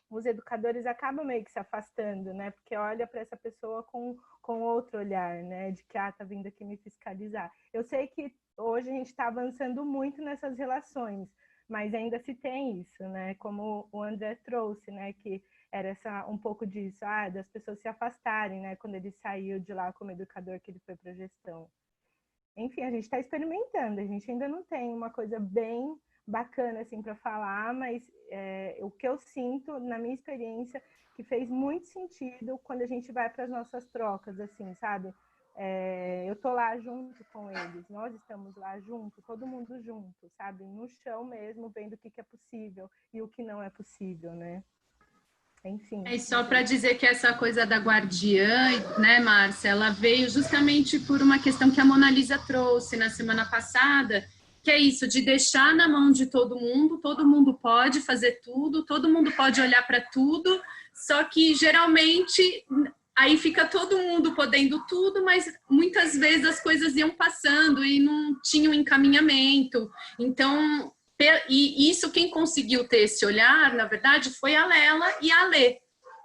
os educadores acabam meio que se afastando, né? Porque olha para essa pessoa com outro olhar, né? De que, tá vindo aqui me fiscalizar. Eu sei que hoje a gente está avançando muito nessas relações, mas ainda se tem isso, né? Como o André trouxe, né? Que era um pouco disso, das pessoas se afastarem, né? Quando ele saiu de lá como educador, que ele foi para a gestão. Enfim, a gente está experimentando, a gente ainda não tem uma coisa bem bacana assim para falar, mas o que eu sinto na minha experiência que fez muito sentido quando a gente vai para as nossas trocas, assim, sabe? Eu tô lá junto com eles, nós estamos lá junto, todo mundo junto, sabe? No chão mesmo, vendo o que é possível e o que não é possível, né? Enfim. E só para dizer que essa coisa da guardiã, né, Márcia, ela veio justamente por uma questão que a Mona Lisa trouxe na semana passada, que é isso, de deixar na mão de todo mundo pode fazer tudo, todo mundo pode olhar para tudo, só que geralmente aí fica todo mundo podendo tudo, mas muitas vezes as coisas iam passando e não tinha um encaminhamento. Então, e isso quem conseguiu ter esse olhar, na verdade, foi a Lela e a Lê,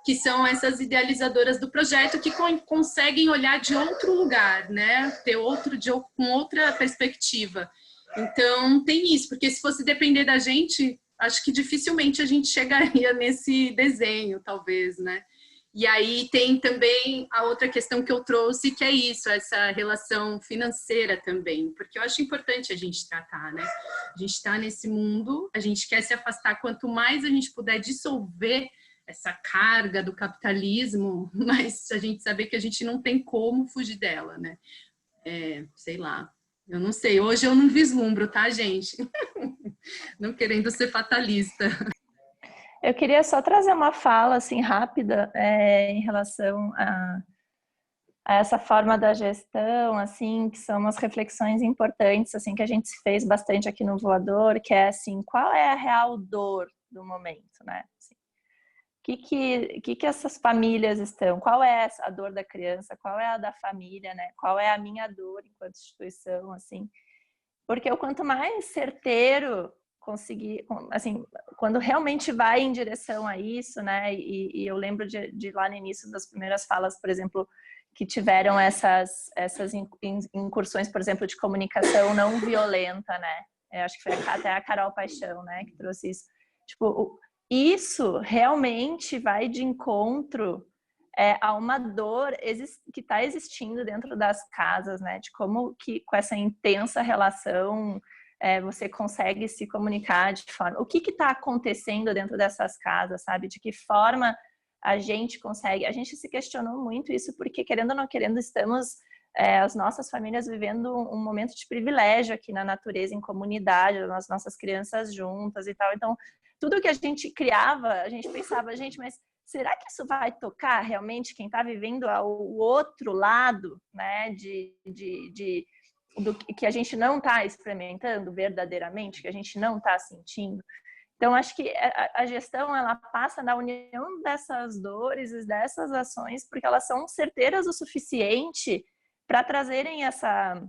que são essas idealizadoras do projeto que conseguem olhar de outro lugar, né? Ter com outra perspectiva. Então, tem isso, porque se fosse depender da gente, acho que dificilmente a gente chegaria nesse desenho, talvez, né? E aí tem também a outra questão que eu trouxe, que é isso, essa relação financeira também, porque eu acho importante a gente tratar, né? A gente está nesse mundo, a gente quer se afastar, quanto mais a gente puder dissolver essa carga do capitalismo, mas a gente saber que a gente não tem como fugir dela, né? Sei lá, eu não sei, hoje eu não vislumbro, tá, gente? Não querendo ser fatalista. Eu queria só trazer uma fala assim rápida em relação a essa forma da gestão, assim, que são umas reflexões importantes, assim, que a gente fez bastante aqui no Voador, que é assim, qual é a real dor do momento, né? Assim, que essas famílias estão? Qual é a dor da criança? Qual é a da família, né? Qual é a minha dor enquanto instituição, assim? Porque o quanto mais certeiro conseguir, assim, quando realmente vai em direção a isso, né? E eu lembro de lá no início das primeiras falas, por exemplo, que tiveram essas incursões, por exemplo, de comunicação não violenta, né? Eu acho que foi até a Carol Paixão, né, que trouxe isso. Tipo, isso realmente vai de encontro a uma dor que está existindo dentro das casas, né? De como que com essa intensa relação você consegue se comunicar de forma... O que está acontecendo dentro dessas casas, sabe? De que forma a gente consegue... A gente se questionou muito isso porque, querendo ou não querendo, estamos... as nossas famílias vivendo um momento de privilégio aqui na natureza, em comunidade, as nossas crianças juntas e tal. Então, tudo que a gente criava, a gente pensava, gente, mas será que isso vai tocar realmente quem está vivendo o outro lado, né, do que a gente não está experimentando verdadeiramente, que a gente não está sentindo? Então, acho que a gestão, ela passa na união dessas dores e dessas ações, porque elas são certeiras o suficiente para trazerem essa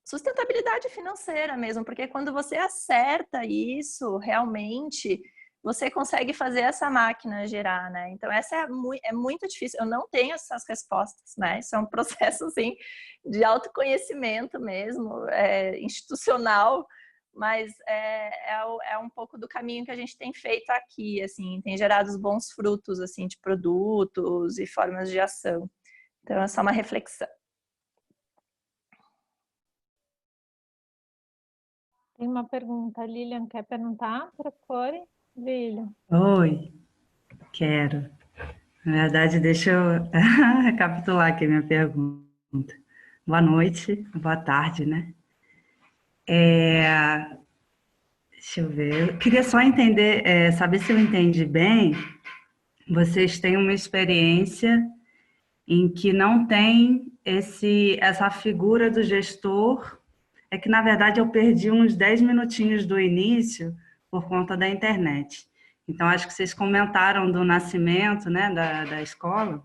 sustentabilidade financeira mesmo, porque quando você acerta isso, realmente, você consegue fazer essa máquina girar, né? Então, essa é muito difícil. Eu não tenho essas respostas, né? Isso é um processo, assim, de autoconhecimento mesmo, institucional, mas é um pouco do caminho que a gente tem feito aqui, assim, tem gerado os bons frutos, assim, de produtos e formas de ação. Então, é só uma reflexão. Tem uma pergunta, Lilian, quer perguntar para a Core? Lilian. Oi, quero. Na verdade, deixa eu recapitular aqui a minha pergunta. Boa noite, boa tarde, né? Deixa eu ver. Eu queria só entender, saber se eu entendi bem. Vocês têm uma experiência em que não tem essa figura do gestor. É que, na verdade, eu perdi uns 10 minutinhos do início por conta da internet. Então, acho que vocês comentaram do nascimento, né, da escola,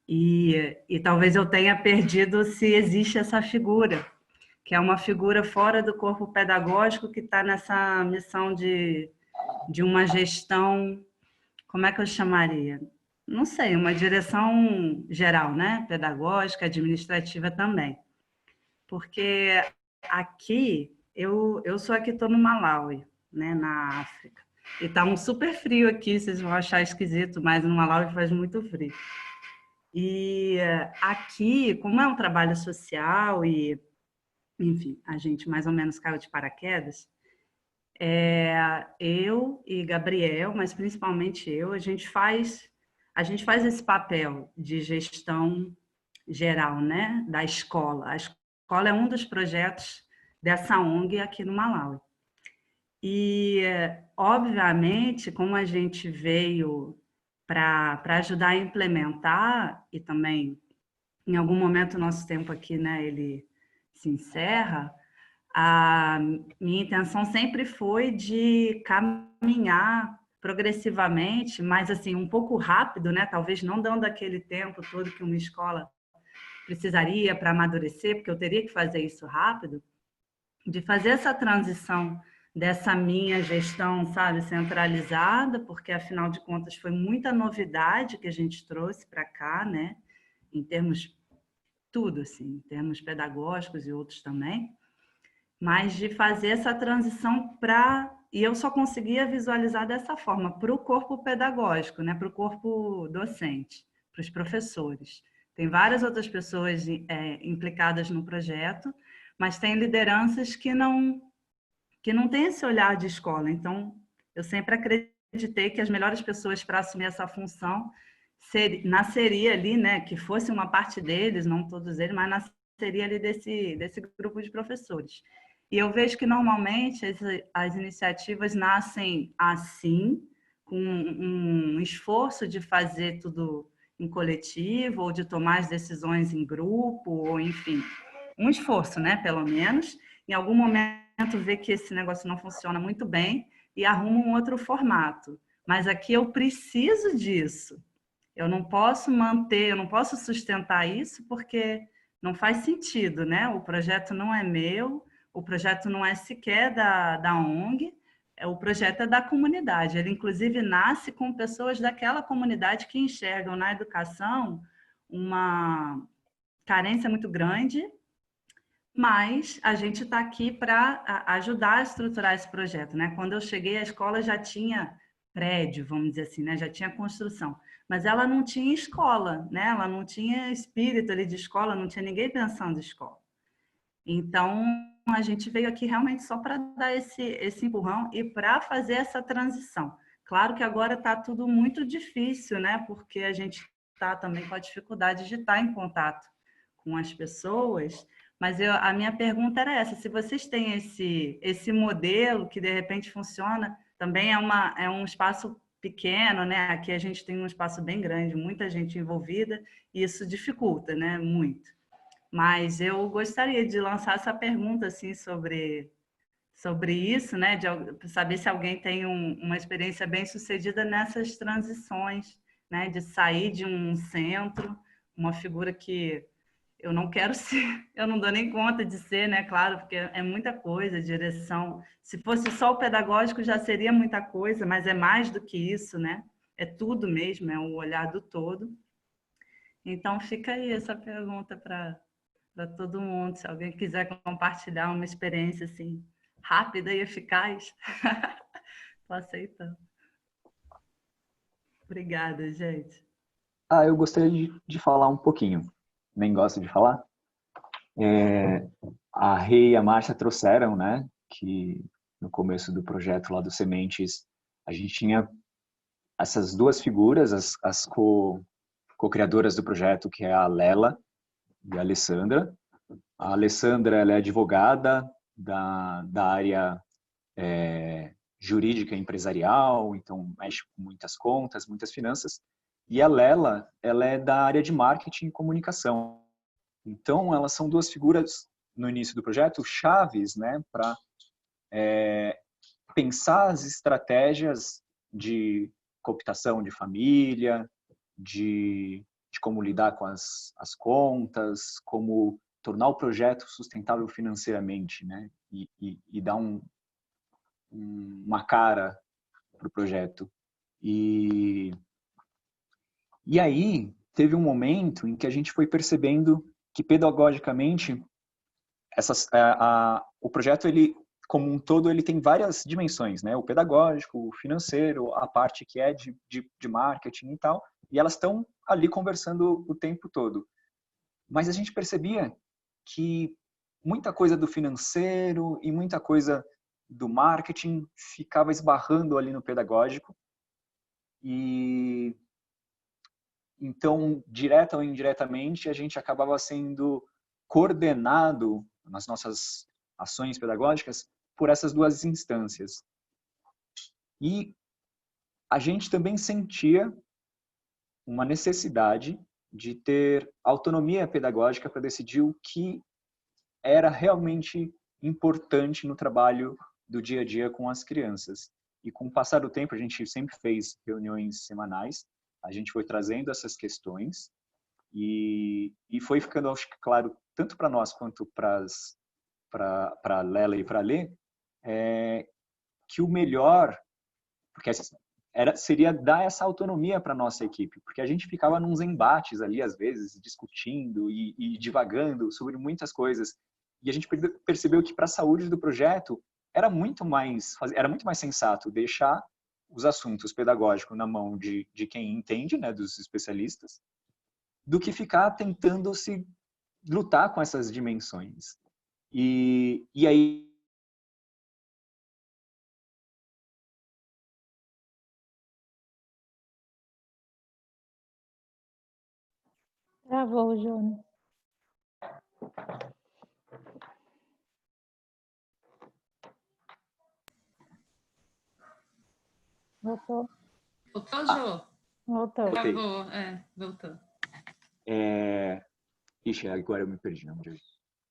e talvez eu tenha perdido se existe essa figura, que é uma figura fora do corpo pedagógico que está nessa missão de uma gestão, como é que eu chamaria? Não sei, uma direção geral, né, pedagógica, administrativa também. Porque aqui, eu sou aqui, estou no Malawi, né, na África. E tá um super frio aqui, vocês vão achar esquisito, mas no Malawi faz muito frio. E aqui, como é um trabalho social e, enfim, a gente mais ou menos caiu de paraquedas, eu e Gabriel, mas principalmente eu, a gente faz esse papel de gestão geral, né, da escola. A escola é um dos projetos dessa ONG aqui no Malawi. E, obviamente, como a gente veio para ajudar a implementar, e também, em algum momento, o nosso tempo aqui, né, ele se encerra, a minha intenção sempre foi de caminhar progressivamente, mas assim, um pouco rápido, né, talvez não dando aquele tempo todo que uma escola precisaria para amadurecer, porque eu teria que fazer isso rápido, de fazer essa transição dessa minha gestão, sabe, centralizada, porque afinal de contas foi muita novidade que a gente trouxe para cá, né, em termos tudo assim, em termos pedagógicos e outros também, mas de fazer essa transição e eu só conseguia visualizar dessa forma, para o corpo pedagógico, né, para o corpo docente, para os professores. Tem várias outras pessoas implicadas no projeto, mas tem lideranças que não têm esse olhar de escola. Então, eu sempre acreditei que as melhores pessoas para assumir essa função nasceria ali, né, que fosse uma parte deles, não todos eles, mas nasceria ali desse grupo de professores. E eu vejo que, normalmente, as iniciativas nascem assim, com um esforço de fazer tudo em coletivo, ou de tomar as decisões em grupo, ou enfim, um esforço, né, pelo menos. Em algum momento vê que esse negócio não funciona muito bem e arruma um outro formato. Mas aqui eu preciso disso. Eu não posso eu não posso sustentar isso porque não faz sentido, né? O projeto não é meu, o projeto não é sequer da ONG, o projeto é da comunidade. Ele, inclusive, nasce com pessoas daquela comunidade que enxergam na educação uma carência muito grande, mas a gente está aqui para ajudar a estruturar esse projeto, né? Quando eu cheguei, a escola já tinha prédio, vamos dizer assim, né? Já tinha construção. Mas ela não tinha escola, né? Ela não tinha espírito ali de escola, não tinha ninguém pensando em escola. Então, a gente veio aqui realmente só para dar esse empurrão e para fazer essa transição. Claro que agora está tudo muito difícil, né? Porque a gente está também com a dificuldade de estar em contato com as pessoas. Mas a minha pergunta era essa: se vocês têm esse modelo que de repente funciona, também é um espaço pequeno, né? Aqui a gente tem um espaço bem grande, muita gente envolvida, e isso dificulta, né? Muito. Mas eu gostaria de lançar essa pergunta assim sobre isso, né? De saber se alguém tem uma experiência bem sucedida nessas transições, né? De sair de um centro, uma figura que eu não quero ser, eu não dou nem conta de ser, né? Claro, porque é muita coisa, direção. Se fosse só o pedagógico já seria muita coisa, mas é mais do que isso, né? É tudo mesmo, é o olhar do todo. Então fica aí essa pergunta para todo mundo, se alguém quiser compartilhar uma experiência assim rápida e eficaz, estou aceitando. Obrigada, gente. Eu gostaria de falar um pouquinho. Nem gosto de falar. A Rê e a Márcia trouxeram, né, que no começo do projeto lá do Sementes, a gente tinha essas duas figuras, as co-criadoras do projeto, que é a Lela e a Alessandra. A Alessandra, ela é advogada da área jurídica e empresarial, então mexe com muitas contas, muitas finanças. E a Lela, ela é da área de marketing e comunicação. Então, elas são duas figuras, no início do projeto, chaves, né, para pensar as estratégias de cooptação de família, de como lidar com as contas, como tornar o projeto sustentável financeiramente, né, e dar uma cara para o projeto. E aí, teve um momento em que a gente foi percebendo que, pedagogicamente, o projeto, ele, como um todo, ele tem várias dimensões, né? O pedagógico, o financeiro, a parte que é de marketing e tal, e elas estão ali conversando o tempo todo. Mas a gente percebia que muita coisa do financeiro e muita coisa do marketing ficava esbarrando ali no pedagógico. E então, direta ou indiretamente, a gente acabava sendo coordenado nas nossas ações pedagógicas por essas duas instâncias. E a gente também sentia uma necessidade de ter autonomia pedagógica para decidir o que era realmente importante no trabalho do dia a dia com as crianças. E com o passar do tempo, a gente sempre fez reuniões semanais, a gente foi trazendo essas questões e foi ficando, acho que, claro, tanto para nós quanto para a Lela e para a Lê, que o melhor, porque seria dar essa autonomia para a nossa equipe, porque a gente ficava nos embates ali, às vezes, discutindo e divagando sobre muitas coisas. E a gente percebeu que, para a saúde do projeto, era muito mais sensato deixar os assuntos pedagógicos na mão de quem entende, né, dos especialistas, do que ficar tentando se lutar com essas dimensões. E aí Travou, Jonas. Voltou? Voltou, Jô? Voltou. Travou, voltou. Ixi, agora eu me perdi.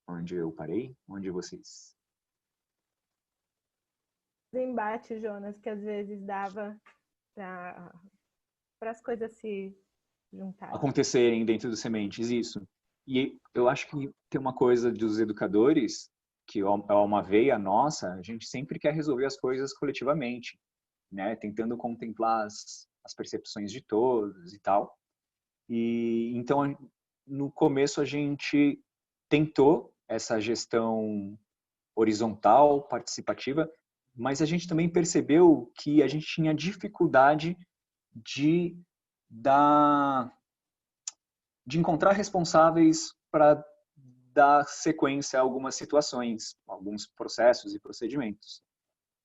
Onde eu parei? Onde vocês? Os embates, Jonas, que às vezes dava para as coisas se juntarem. Acontecerem dentro dos Sementes, isso. E eu acho que tem uma coisa dos educadores, que é uma veia nossa, a gente sempre quer resolver as coisas coletivamente, né? Tentando contemplar as percepções de todos e tal. E então, no começo, a gente tentou essa gestão horizontal, participativa, mas a gente também percebeu que a gente tinha dificuldade de encontrar responsáveis para dar sequência a algumas situações, alguns processos e procedimentos.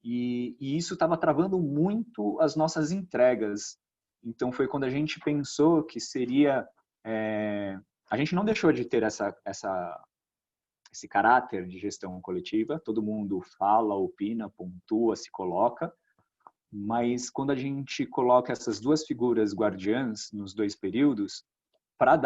E isso estava travando muito as nossas entregas. Então foi quando a gente pensou que seria... a gente não deixou de ter esse caráter de gestão coletiva, todo mundo fala, opina, pontua, se coloca, mas quando a gente coloca essas duas figuras guardiãs nos dois períodos, para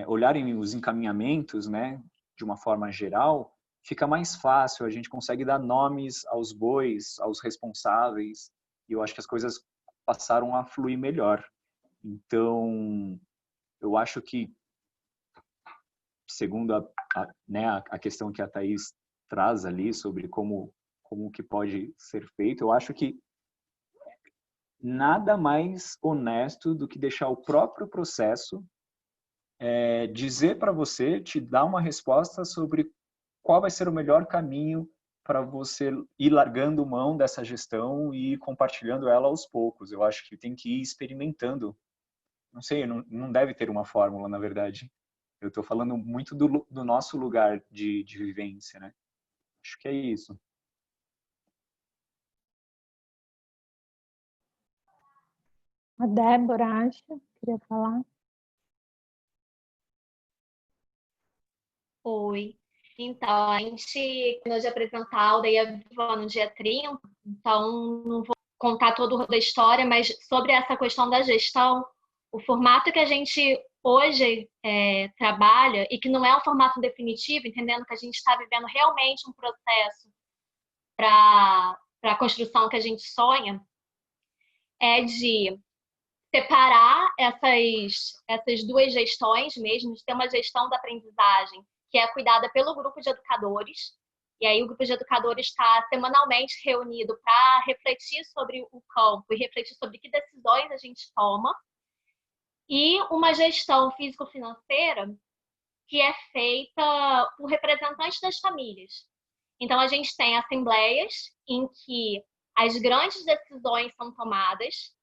olharem os encaminhamentos, né, de uma forma geral, fica mais fácil, a gente consegue dar nomes aos bois, aos responsáveis, e eu acho que as coisas passaram a fluir melhor. Então, eu acho que, segundo a questão que a Thaís traz ali sobre como que pode ser feito, eu acho que nada mais honesto do que deixar o próprio processo dizer para você, te dar uma resposta sobre qual vai ser o melhor caminho para você ir largando mão dessa gestão e compartilhando ela aos poucos. Eu acho que tem que ir experimentando. Não sei, não deve ter uma fórmula, na verdade. Eu estou falando muito do nosso lugar de vivência, né? Acho que é isso. A Débora, acho, queria falar. Oi. Então, a gente, quando de apresentar a Aldeia Viva no dia 30, então não vou contar toda a história, mas sobre essa questão da gestão, o formato que a gente hoje trabalha, e que não é um formato definitivo, entendendo que a gente está vivendo realmente um processo para a construção que a gente sonha, é de separar essas duas gestões mesmo, de ter uma gestão da aprendizagem que é cuidada pelo grupo de educadores, e aí o grupo de educadores está semanalmente reunido para refletir sobre o campo e refletir sobre que decisões a gente toma, e uma gestão físico-financeira que é feita por representantes das famílias. Então, a gente tem assembleias em que as grandes decisões são tomadas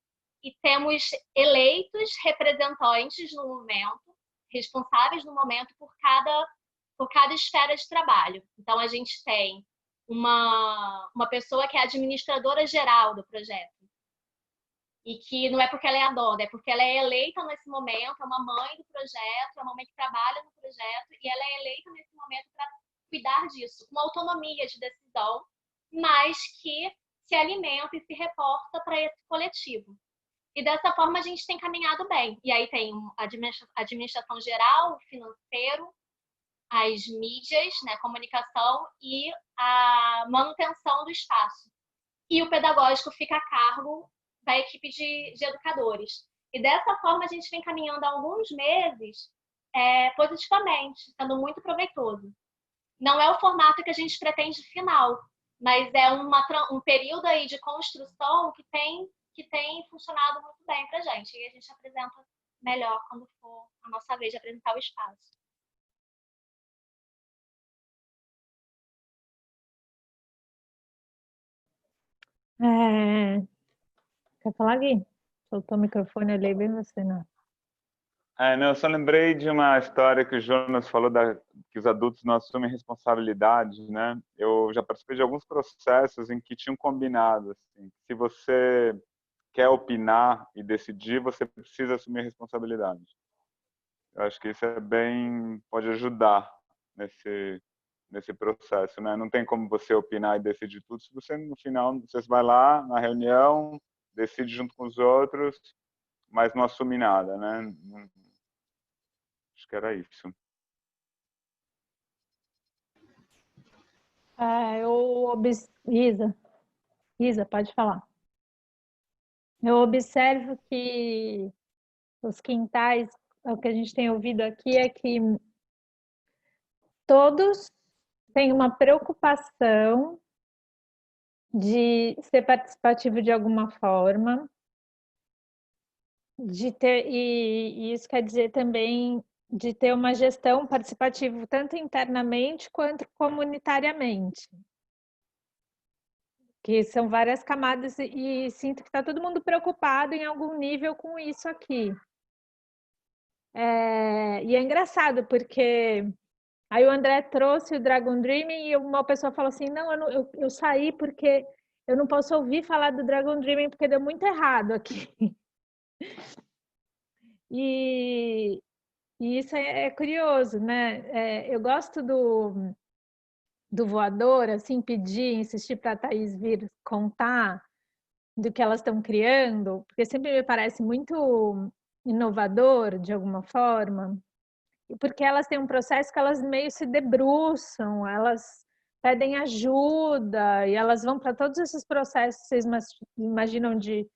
e temos eleitos representantes no momento, responsáveis no momento por cada esfera de trabalho. Então, a gente tem uma pessoa que é administradora geral do projeto. E que não é porque ela é a dona, é porque ela é eleita nesse momento, é uma mãe do projeto, é uma mãe que trabalha no projeto, e ela é eleita nesse momento para cuidar disso, com autonomia de decisão, mas que se alimenta e se reporta para esse coletivo. E dessa forma a gente tem caminhado bem. E aí tem a administração geral, financeiro, as mídias, né, comunicação e a manutenção do espaço. E o pedagógico fica a cargo da equipe de educadores. E dessa forma a gente vem caminhando há alguns meses positivamente, sendo muito proveitoso. Não é o formato que a gente pretende final, mas é um período aí de construção que tem funcionado muito bem para a gente. E a gente apresenta melhor quando for a nossa vez de apresentar o espaço. Quer falar, Gui? Soltou o microfone, olhei bem você, não. Não, eu só lembrei de uma história que o Jonas falou que os adultos não assumem responsabilidade, né? Eu já participei de alguns processos em que tinham combinado, assim, se você quer opinar e decidir, você precisa assumir a responsabilidade. Eu acho que isso pode ajudar nesse processo, né? Não tem como você opinar e decidir tudo se você, no final, você vai lá na reunião, decide junto com os outros, mas não assume nada, né? Acho que era isso. Isa, pode falar. Eu observo que os quintais, o que a gente tem ouvido aqui é que todos têm uma preocupação de ser participativo de alguma forma, e isso quer dizer também de ter uma gestão participativa tanto internamente quanto comunitariamente. porque são várias camadas e sinto que está todo mundo preocupado em algum nível com isso aqui. E é engraçado, porque aí o André trouxe o Dragon Dreaming e uma pessoa falou assim, não, eu saí porque eu não posso ouvir falar do Dragon Dreaming porque deu muito errado aqui. E isso é curioso, né? Eu gosto do voador, assim, pedir, insistir para a Thaís vir contar do que elas estão criando, porque sempre me parece muito inovador, de alguma forma, e porque elas têm um processo que elas meio se debruçam, elas pedem ajuda, e elas vão para todos esses processos que vocês imaginam de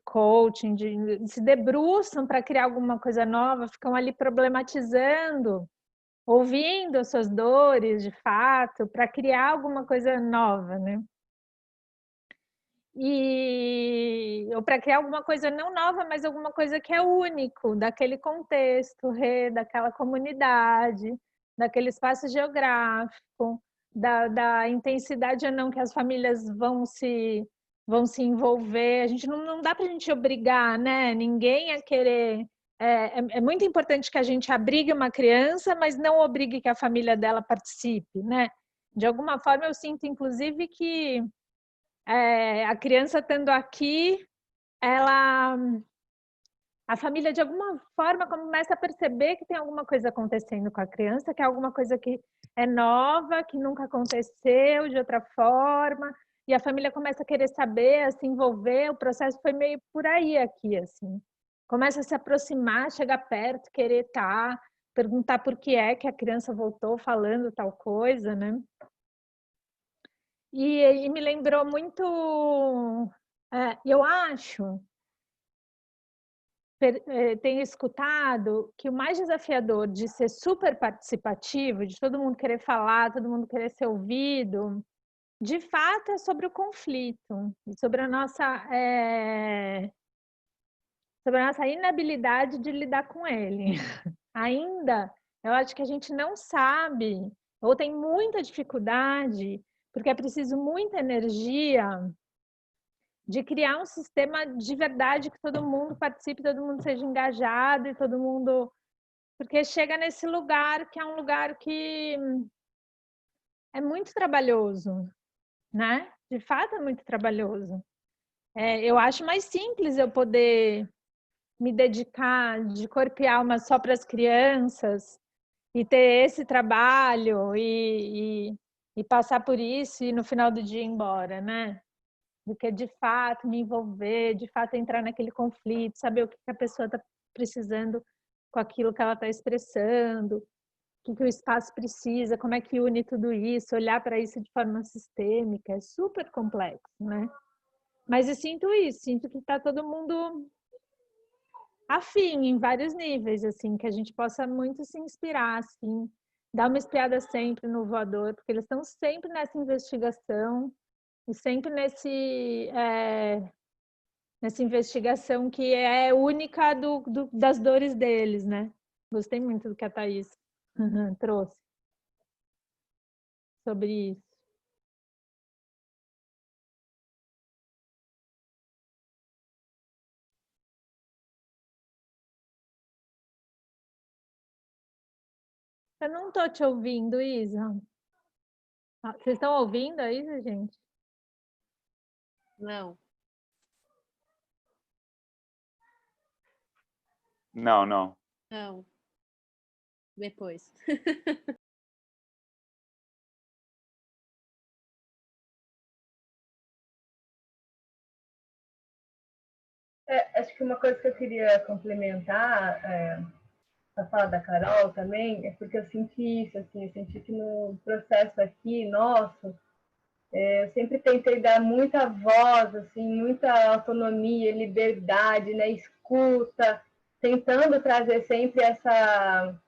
coaching, se debruçam para criar alguma coisa nova, ficam ali problematizando, ouvindo as suas dores, de fato, para criar alguma coisa nova, né? Ou para criar alguma coisa não nova, mas alguma coisa que é único daquele contexto, daquela comunidade, daquele espaço geográfico, da intensidade ou não que as famílias vão se envolver. A gente não dá para a gente obrigar, né? Ninguém a querer. É muito importante que a gente abrigue uma criança, mas não obrigue que a família dela participe, né? De alguma forma, eu sinto, inclusive, que a criança estando aqui, a família de alguma forma começa a perceber que tem alguma coisa acontecendo com a criança, que é alguma coisa que é nova, que nunca aconteceu de outra forma, e a família começa a querer saber, a se envolver. O processo foi meio por aí aqui, assim. Começa a se aproximar, chegar perto, querer estar, perguntar por que é que a criança voltou falando tal coisa, né? E me lembrou muito, eu acho, tenho escutado que o mais desafiador de ser super participativo, de todo mundo querer falar, todo mundo querer ser ouvido, de fato é sobre o conflito, sobre a nossa inabilidade de lidar com ele. Ainda, eu acho que a gente não sabe, ou tem muita dificuldade, porque é preciso muita energia de criar um sistema de verdade que todo mundo participe, todo mundo seja engajado e todo mundo... Porque chega nesse lugar que é um lugar que é muito trabalhoso, né? De fato é muito trabalhoso. Eu acho mais simples eu poder me dedicar de corpo e alma só para as crianças e ter esse trabalho e passar por isso e no final do dia ir embora, né? Do que de fato me envolver, de fato entrar naquele conflito, saber o que a pessoa está precisando com aquilo que ela está expressando, o que o espaço precisa, como é que une tudo isso, olhar para isso de forma sistêmica, é super complexo, né? Mas eu sinto isso, sinto que está todo mundo afim em vários níveis, assim, que a gente possa muito se inspirar, assim, dar uma espiada sempre no voador, porque eles estão sempre nessa investigação e sempre nessa investigação que é única das dores deles, né? Gostei muito do que a Thaís trouxe sobre isso. Eu não estou te ouvindo, Isa. Vocês estão ouvindo a Isa, gente? Não. Não, não. Não. Depois. Acho que uma coisa que eu queria complementar, a fala da Carol também, é porque eu senti isso, assim, eu senti que no processo aqui nosso, eu sempre tentei dar muita voz, assim, muita autonomia, liberdade, né, escuta, tentando trazer sempre essa,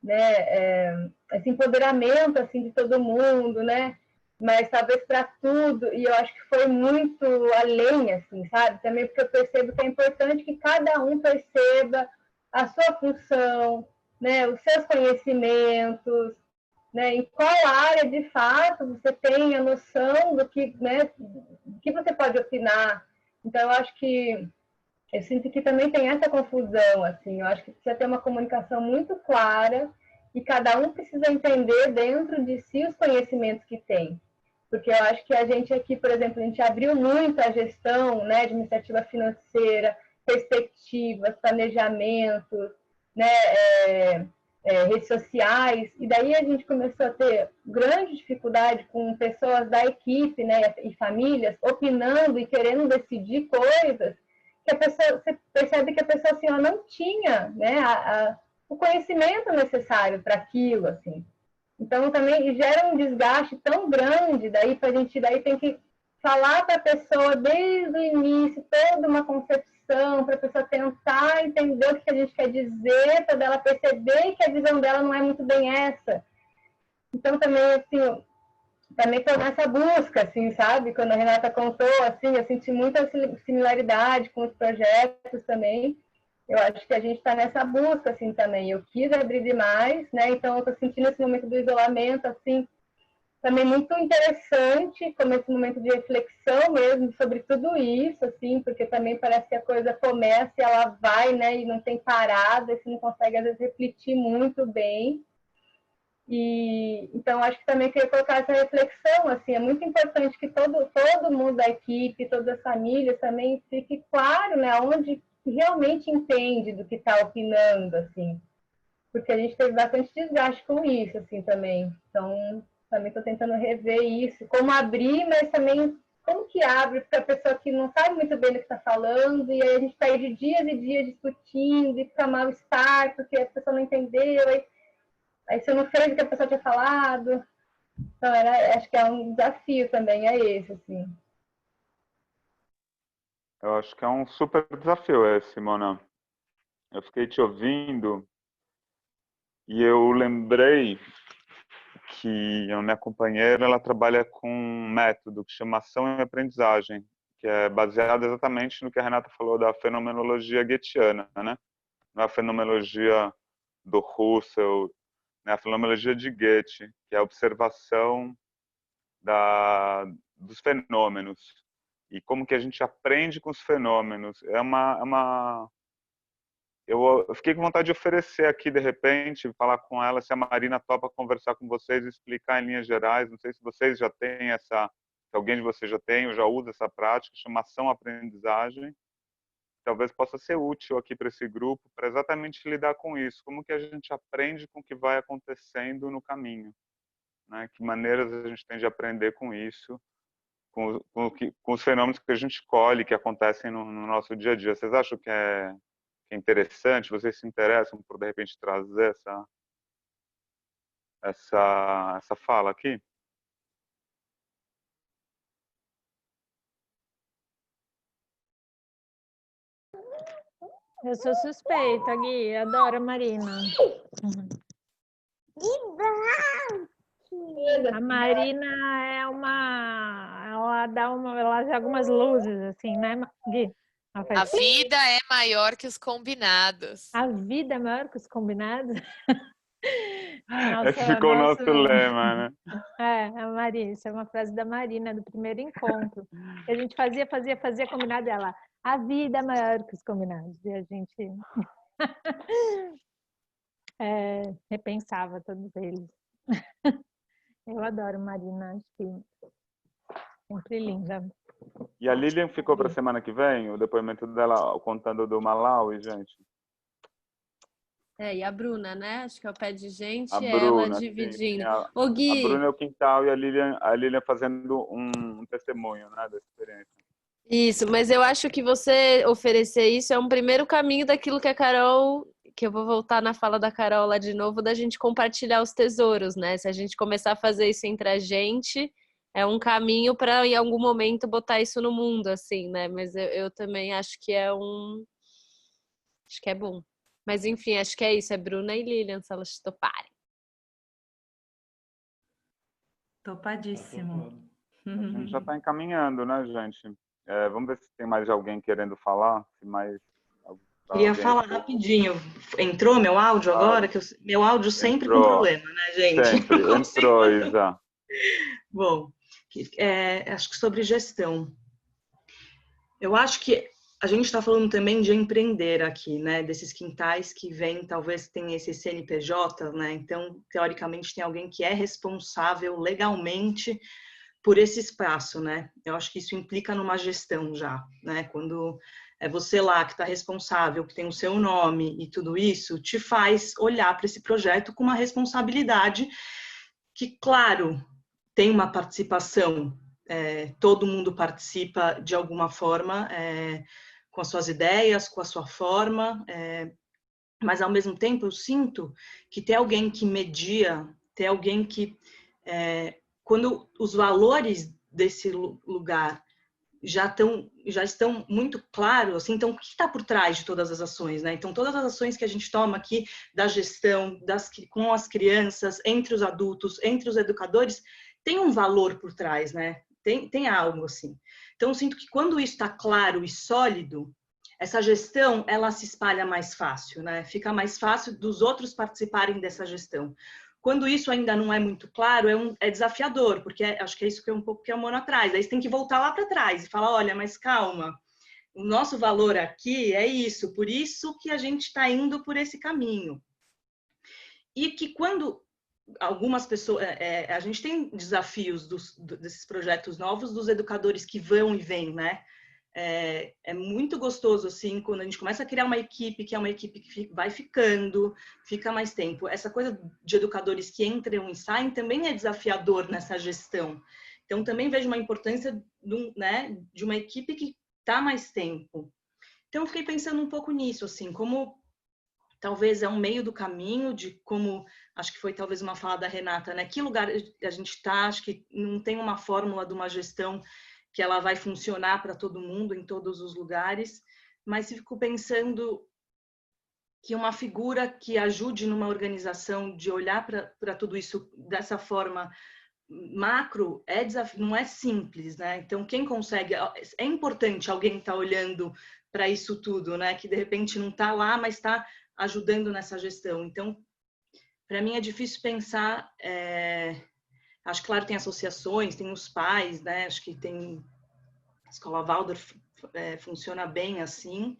né, esse empoderamento assim de todo mundo, né? Mas talvez para tudo, e eu acho que foi muito além, assim, sabe? Também porque eu percebo que é importante que cada um perceba a sua função, né? Os seus conhecimentos, né, em qual área, de fato, você tem a noção do que, né, do que você pode opinar. Então, eu acho que eu sinto que também tem essa confusão, assim, eu acho que precisa ter uma comunicação muito clara e cada um precisa entender dentro de si os conhecimentos que tem. Porque eu acho que a gente aqui, por exemplo, a gente abriu muito a gestão, né, administrativa financeira, perspectivas, planejamentos, né, redes sociais, e daí a gente começou a ter grande dificuldade com pessoas da equipe, né, e famílias opinando e querendo decidir coisas que a pessoa, você percebe que a pessoa assim, ela não tinha, né, o conhecimento necessário para aquilo, assim. Então também gera um desgaste tão grande, daí para a gente daí tem que falar para a pessoa desde o início toda uma concepção para a pessoa tentar entender o que a gente quer dizer, para ela perceber que a visão dela não é muito bem essa. Então também assim, também estou nessa busca, assim, sabe? Quando a Renata contou, assim, eu senti muita similaridade com os projetos também. Eu acho que a gente está nessa busca, assim, também. Eu quis abrir demais, né? Então, eu estou sentindo esse momento do isolamento, assim, também muito interessante, como esse momento de reflexão mesmo sobre tudo isso, assim, porque também parece que a coisa começa e ela vai, né? E não tem parada, você não consegue, às vezes, refletir muito bem. E então acho que também queria colocar essa reflexão, assim, é muito importante que todo mundo da equipe, todas as famílias também fique claro, né, onde realmente entende do que está opinando, assim, porque a gente teve bastante desgaste com isso, assim, também. Então também estou tentando rever isso, como abrir, mas também como que abre para a pessoa que não sabe muito bem do que está falando, e aí a gente perde dias e dias discutindo, e fica mal-estar, porque a pessoa não entendeu, aí você não fez o que a pessoa tinha falado. Então, acho que é um desafio também, é esse, assim. Eu acho que é um super desafio esse, Mona. Eu fiquei te ouvindo e eu lembrei que a minha companheira, ela trabalha com um método que chama ação e aprendizagem, que é baseado exatamente no que a Renata falou da fenomenologia goetheana, né? Não é a fenomenologia do Husserl, né? A fenomenologia de Goethe, que é a observação dos fenômenos e como que a gente aprende com os fenômenos. Eu fiquei com vontade de oferecer aqui, de repente, falar com ela, se a Marina topa conversar com vocês e explicar em linhas gerais. Não sei se vocês já têm essa, se alguém de vocês já tem ou já usa essa prática, chama ação-aprendizagem. Talvez possa ser útil aqui para esse grupo, para exatamente lidar com isso. Como que a gente aprende com o que vai acontecendo no caminho, né? Que maneiras a gente tem de aprender com isso, com os fenômenos que a gente colhe, que acontecem no nosso dia a dia. Vocês acham que é interessante? Vocês se interessam por, de repente, trazer essa fala aqui? Eu sou suspeita, Gui, adoro a Marina. A Marina é ela joga umas luzes, assim, né, Gui? A vida é maior que os combinados. A vida é maior que os combinados? Esse ficou o nosso lema, né? A Marina, isso é uma frase da Marina, do primeiro encontro. A gente fazia combinado, ela, a vida é maior que os combinados. E a gente repensava todos eles. Eu adoro Marina, acho que sempre linda. E a Lilian ficou para a semana que vem, o depoimento dela contando do Malawi, gente? E a Bruna, né? Acho que é o pé de gente, A ela Bruna, dividindo. Ô, Gui, a Bruna é o quintal e a Lilian fazendo um testemunho, né, da experiência. isso, mas eu acho que você oferecer isso é um primeiro caminho daquilo que a Carol, que eu vou voltar na fala da Carol lá de novo, da gente compartilhar os tesouros, né? Se a gente começar a fazer isso entre a gente, é um caminho para em algum momento botar isso no mundo, assim, né? Mas eu também acho que acho que é bom. Mas enfim, acho que é isso, é Bruna e Lilian, se elas toparem. Topadíssimo. A gente já está encaminhando, né, gente? Vamos ver se tem mais alguém querendo falar. Se mais Queria falar rapidinho. Entrou meu áudio agora? Meu áudio sempre com problema, né, gente? Sempre. Entrou, Isa. Bom, acho que sobre gestão. Eu acho que a gente está falando também de empreender aqui, né? Desses quintais que vêm, talvez tenha esse CNPJ, né? Então, teoricamente, tem alguém que é responsável legalmente por esse espaço, né? Eu acho que isso implica numa gestão já, né? Quando é você lá que está responsável, que tem o seu nome e tudo isso, te faz olhar para esse projeto com uma responsabilidade que, claro, tem uma participação, todo mundo participa de alguma forma, com as suas ideias, com a sua forma, mas ao mesmo tempo eu sinto que tem alguém que media, tem alguém que, quando os valores desse lugar já estão muito claros, assim, então o que está por trás de todas as ações, né? Então todas as ações que a gente toma aqui da gestão, com as crianças, entre os adultos, entre os educadores, tem um valor por trás, né? Tem algo assim. Então eu sinto que quando isso está claro e sólido, essa gestão ela se espalha mais fácil, né? Fica mais fácil dos outros participarem dessa gestão. Quando isso ainda não é muito claro, é desafiador, porque acho que é isso que é um pouco que a Mona traz. Aí você tem que voltar lá para trás e falar, olha, mas calma, o nosso valor aqui é isso, por isso que a gente está indo por esse caminho. E que quando algumas pessoas... a gente tem desafios desses projetos novos, dos educadores que vão e vêm, né? É muito gostoso, assim, quando a gente começa a criar uma equipe, que é uma equipe que vai ficando, fica mais tempo. Essa coisa de educadores que entram e saem também é desafiador nessa gestão. Então, também vejo uma importância né, de uma equipe que está mais tempo. Então, eu fiquei pensando um pouco nisso, assim, como talvez é um meio do caminho de como, acho que foi talvez uma fala da Renata, né? Que lugar a gente está, acho que não tem uma fórmula de uma gestão que ela vai funcionar para todo mundo, em todos os lugares, mas fico pensando que uma figura que ajude numa organização de olhar para tudo isso dessa forma macro não é simples, né? Então, quem consegue... É importante alguém estar olhando para isso tudo, né? Que de repente não está lá, mas está ajudando nessa gestão. Então, para mim é difícil pensar... Acho que, claro, tem associações, tem os pais, né? Acho que tem... A Escola Waldorf funciona bem assim,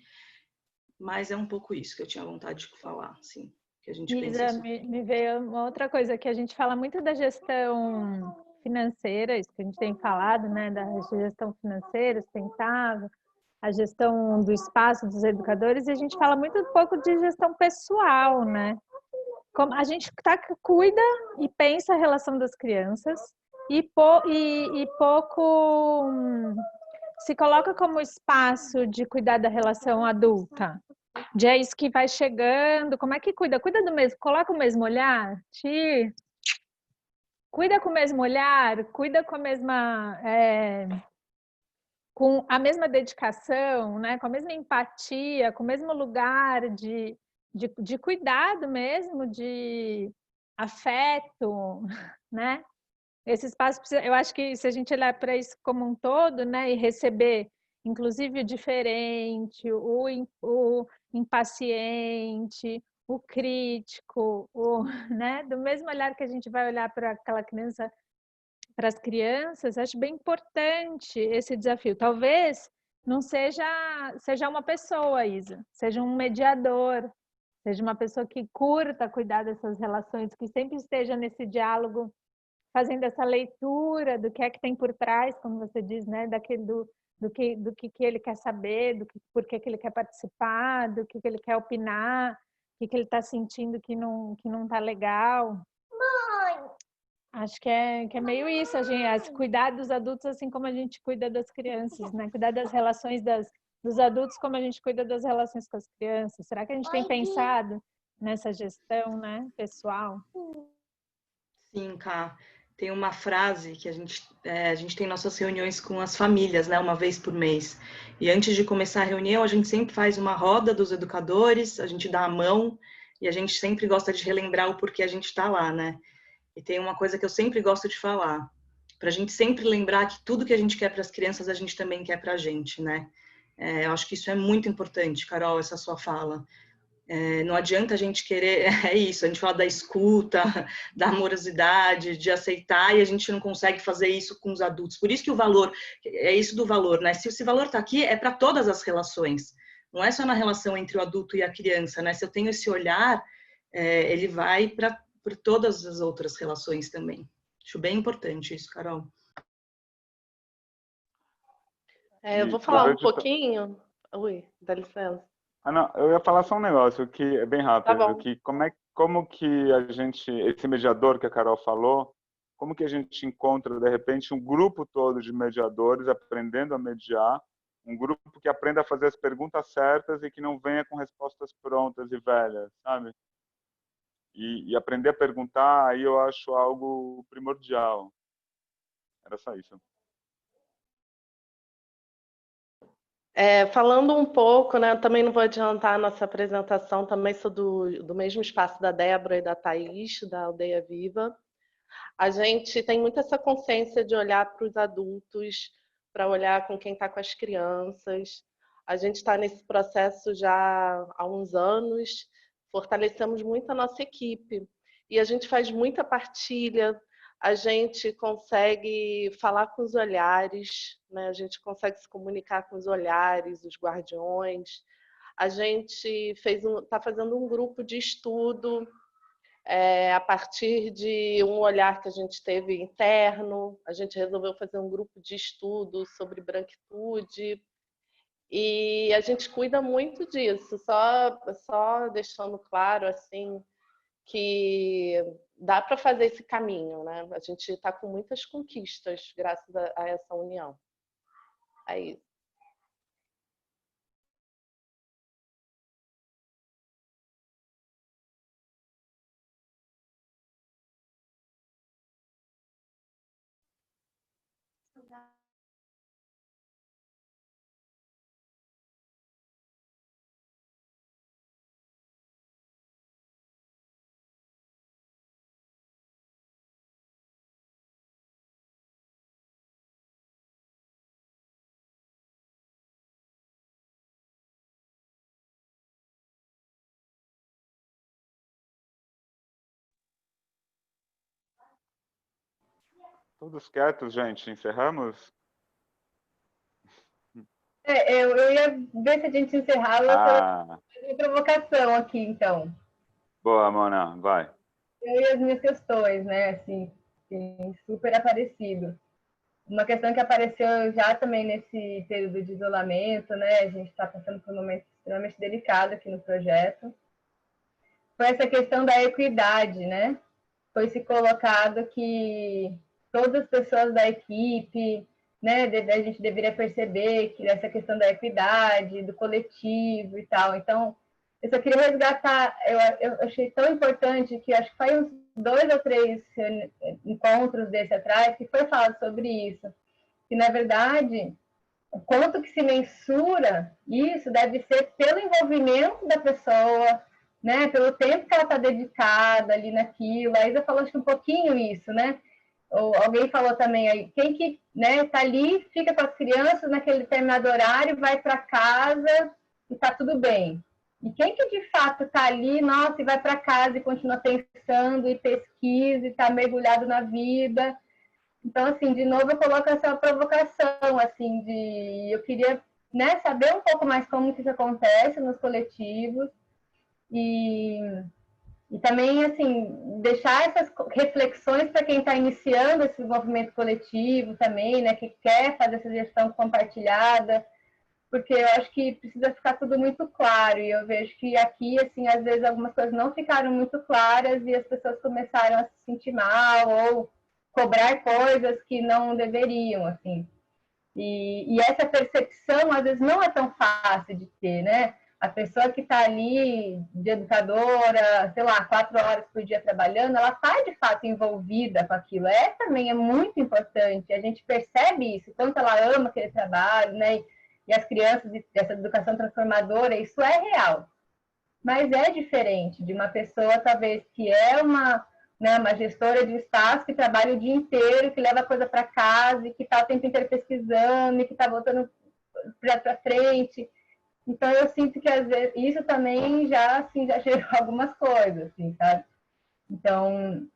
mas é um pouco isso que eu tinha vontade de falar, assim, que a gente pensa. Isa, me veio uma outra coisa, que a gente fala muito da gestão financeira, isso que a gente tem falado, né? Da gestão financeira, sustentável, a gestão do espaço dos educadores, e a gente fala muito pouco de gestão pessoal, né? Como a gente cuida e pensa a relação das crianças e pouco se coloca como espaço de cuidar da relação adulta. De é isso que vai chegando, como é que cuida? Cuida do mesmo, coloca o mesmo olhar, cuida com o mesmo olhar, cuida com a mesma... com a mesma dedicação, né? Com a mesma empatia, com o mesmo lugar de cuidado mesmo, de afeto, né? Esse espaço, eu acho que se a gente olhar para isso como um todo, né, e receber, inclusive, o diferente, o impaciente, o crítico, né, do mesmo olhar que a gente vai olhar para aquela criança, para as crianças, acho bem importante esse desafio. Talvez não seja uma pessoa, Isa, seja um mediador, seja uma pessoa que curta cuidar dessas relações, que sempre esteja nesse diálogo, fazendo essa leitura do que é que tem por trás, como você diz, né, do que ele quer saber, por que ele quer participar, do que ele quer opinar, o que ele está sentindo que não está legal. Mãe! Acho que é meio isso, a gente cuidar dos adultos assim como a gente cuida das crianças, né? Cuidar das relações dos adultos como a gente cuida das relações com as crianças. Será que a gente tem pensado nessa gestão, né, pessoal? Sim, Ká. Tem uma frase que a gente tem nossas reuniões com as famílias, né, uma vez por mês. E antes de começar a reunião, a gente sempre faz uma roda dos educadores, a gente dá a mão e a gente sempre gosta de relembrar o porquê a gente está lá, né? E tem uma coisa que eu sempre gosto de falar, para a gente sempre lembrar que tudo que a gente quer para as crianças, a gente também quer para a gente, né? Eu acho que isso é muito importante, Carol, essa sua fala. Não adianta a gente querer, é isso, a gente fala da escuta, da amorosidade, de aceitar, e a gente não consegue fazer isso com os adultos. Por isso que o valor, é isso do valor, né? Se esse valor está aqui, é para todas as relações, não é só na relação entre o adulto e a criança, né? Se eu tenho esse olhar, ele vai para todas as outras relações também. Acho bem importante isso, Carol. Eu vou falar um pouquinho. Ui, dá licença. Não, eu ia falar só um negócio que é bem rápido, que como que a gente, esse mediador que a Carol falou, como que a gente encontra de repente um grupo todo de mediadores aprendendo a mediar, um grupo que aprenda a fazer as perguntas certas e que não venha com respostas prontas e velhas, sabe? E aprender a perguntar, aí eu acho algo primordial. Era só isso. Falando um pouco, né, eu também não vou adiantar a nossa apresentação, também sou do mesmo espaço da Débora e da Thaís, da Aldeia Viva. A gente tem muito essa consciência de olhar para os adultos, para olhar com quem está com as crianças. A gente está nesse processo já há uns anos, fortalecemos muito a nossa equipe e a gente faz muita partilha. A gente consegue falar com os olhares, né? A gente consegue se comunicar com os olhares, os guardiões. A gente está fazendo um grupo de estudo a partir de um olhar que a gente teve interno. A gente resolveu fazer um grupo de estudo sobre branquitude e a gente cuida muito disso. Só deixando claro assim que dá para fazer esse caminho, né? A gente está com muitas conquistas graças a essa união. É isso. Todos quietos, gente. Encerramos? Eu ia ver se a gente encerrava pela provocação aqui, então. Boa, Mona, vai. Eu e as minhas questões, né? Assim, super aparecido. Uma questão que apareceu já também nesse período de isolamento, né? A gente está passando por um momento extremamente delicado aqui no projeto. Foi essa questão da equidade, né? Foi se colocado que todas as pessoas da equipe, né, a gente deveria perceber que essa questão da equidade, do coletivo e tal. Então, eu só queria resgatar, eu achei tão importante que acho que foi uns 2 ou 3 encontros desse atrás que foi falado sobre isso. Que, na verdade, o quanto que se mensura isso deve ser pelo envolvimento da pessoa, né, pelo tempo que ela está dedicada ali naquilo. A Isa falou acho que um pouquinho isso, né? Ou alguém falou também aí, quem que, né, tá ali, fica com as crianças naquele determinado horário, vai para casa e tá tudo bem. E quem que de fato tá ali, nossa, e vai para casa e continua pensando e pesquisa e tá mergulhado na vida. Então, assim, de novo eu coloco essa provocação, assim, eu queria, né, saber um pouco mais como que isso acontece nos coletivos e também, assim, deixar essas reflexões para quem está iniciando esse movimento coletivo também, né, que quer fazer essa gestão compartilhada, porque eu acho que precisa ficar tudo muito claro, e eu vejo que aqui, assim, às vezes algumas coisas não ficaram muito claras e as pessoas começaram a se sentir mal ou cobrar coisas que não deveriam, assim. E essa percepção, às vezes, não é tão fácil de ter, né? A pessoa que está ali de educadora, sei lá, 4 horas por dia trabalhando, ela está de fato envolvida com aquilo. Também é muito importante. A gente percebe isso, quanto ela ama aquele trabalho, né? E as crianças, essa educação transformadora, isso é real. Mas é diferente de uma pessoa, talvez, que é uma gestora de espaço, que trabalha o dia inteiro, que leva coisa para casa, e que está o tempo inteiro pesquisando, e que está voltando para frente. Então, eu sinto que, às vezes, isso também já gerou algumas coisas, assim, sabe? Então,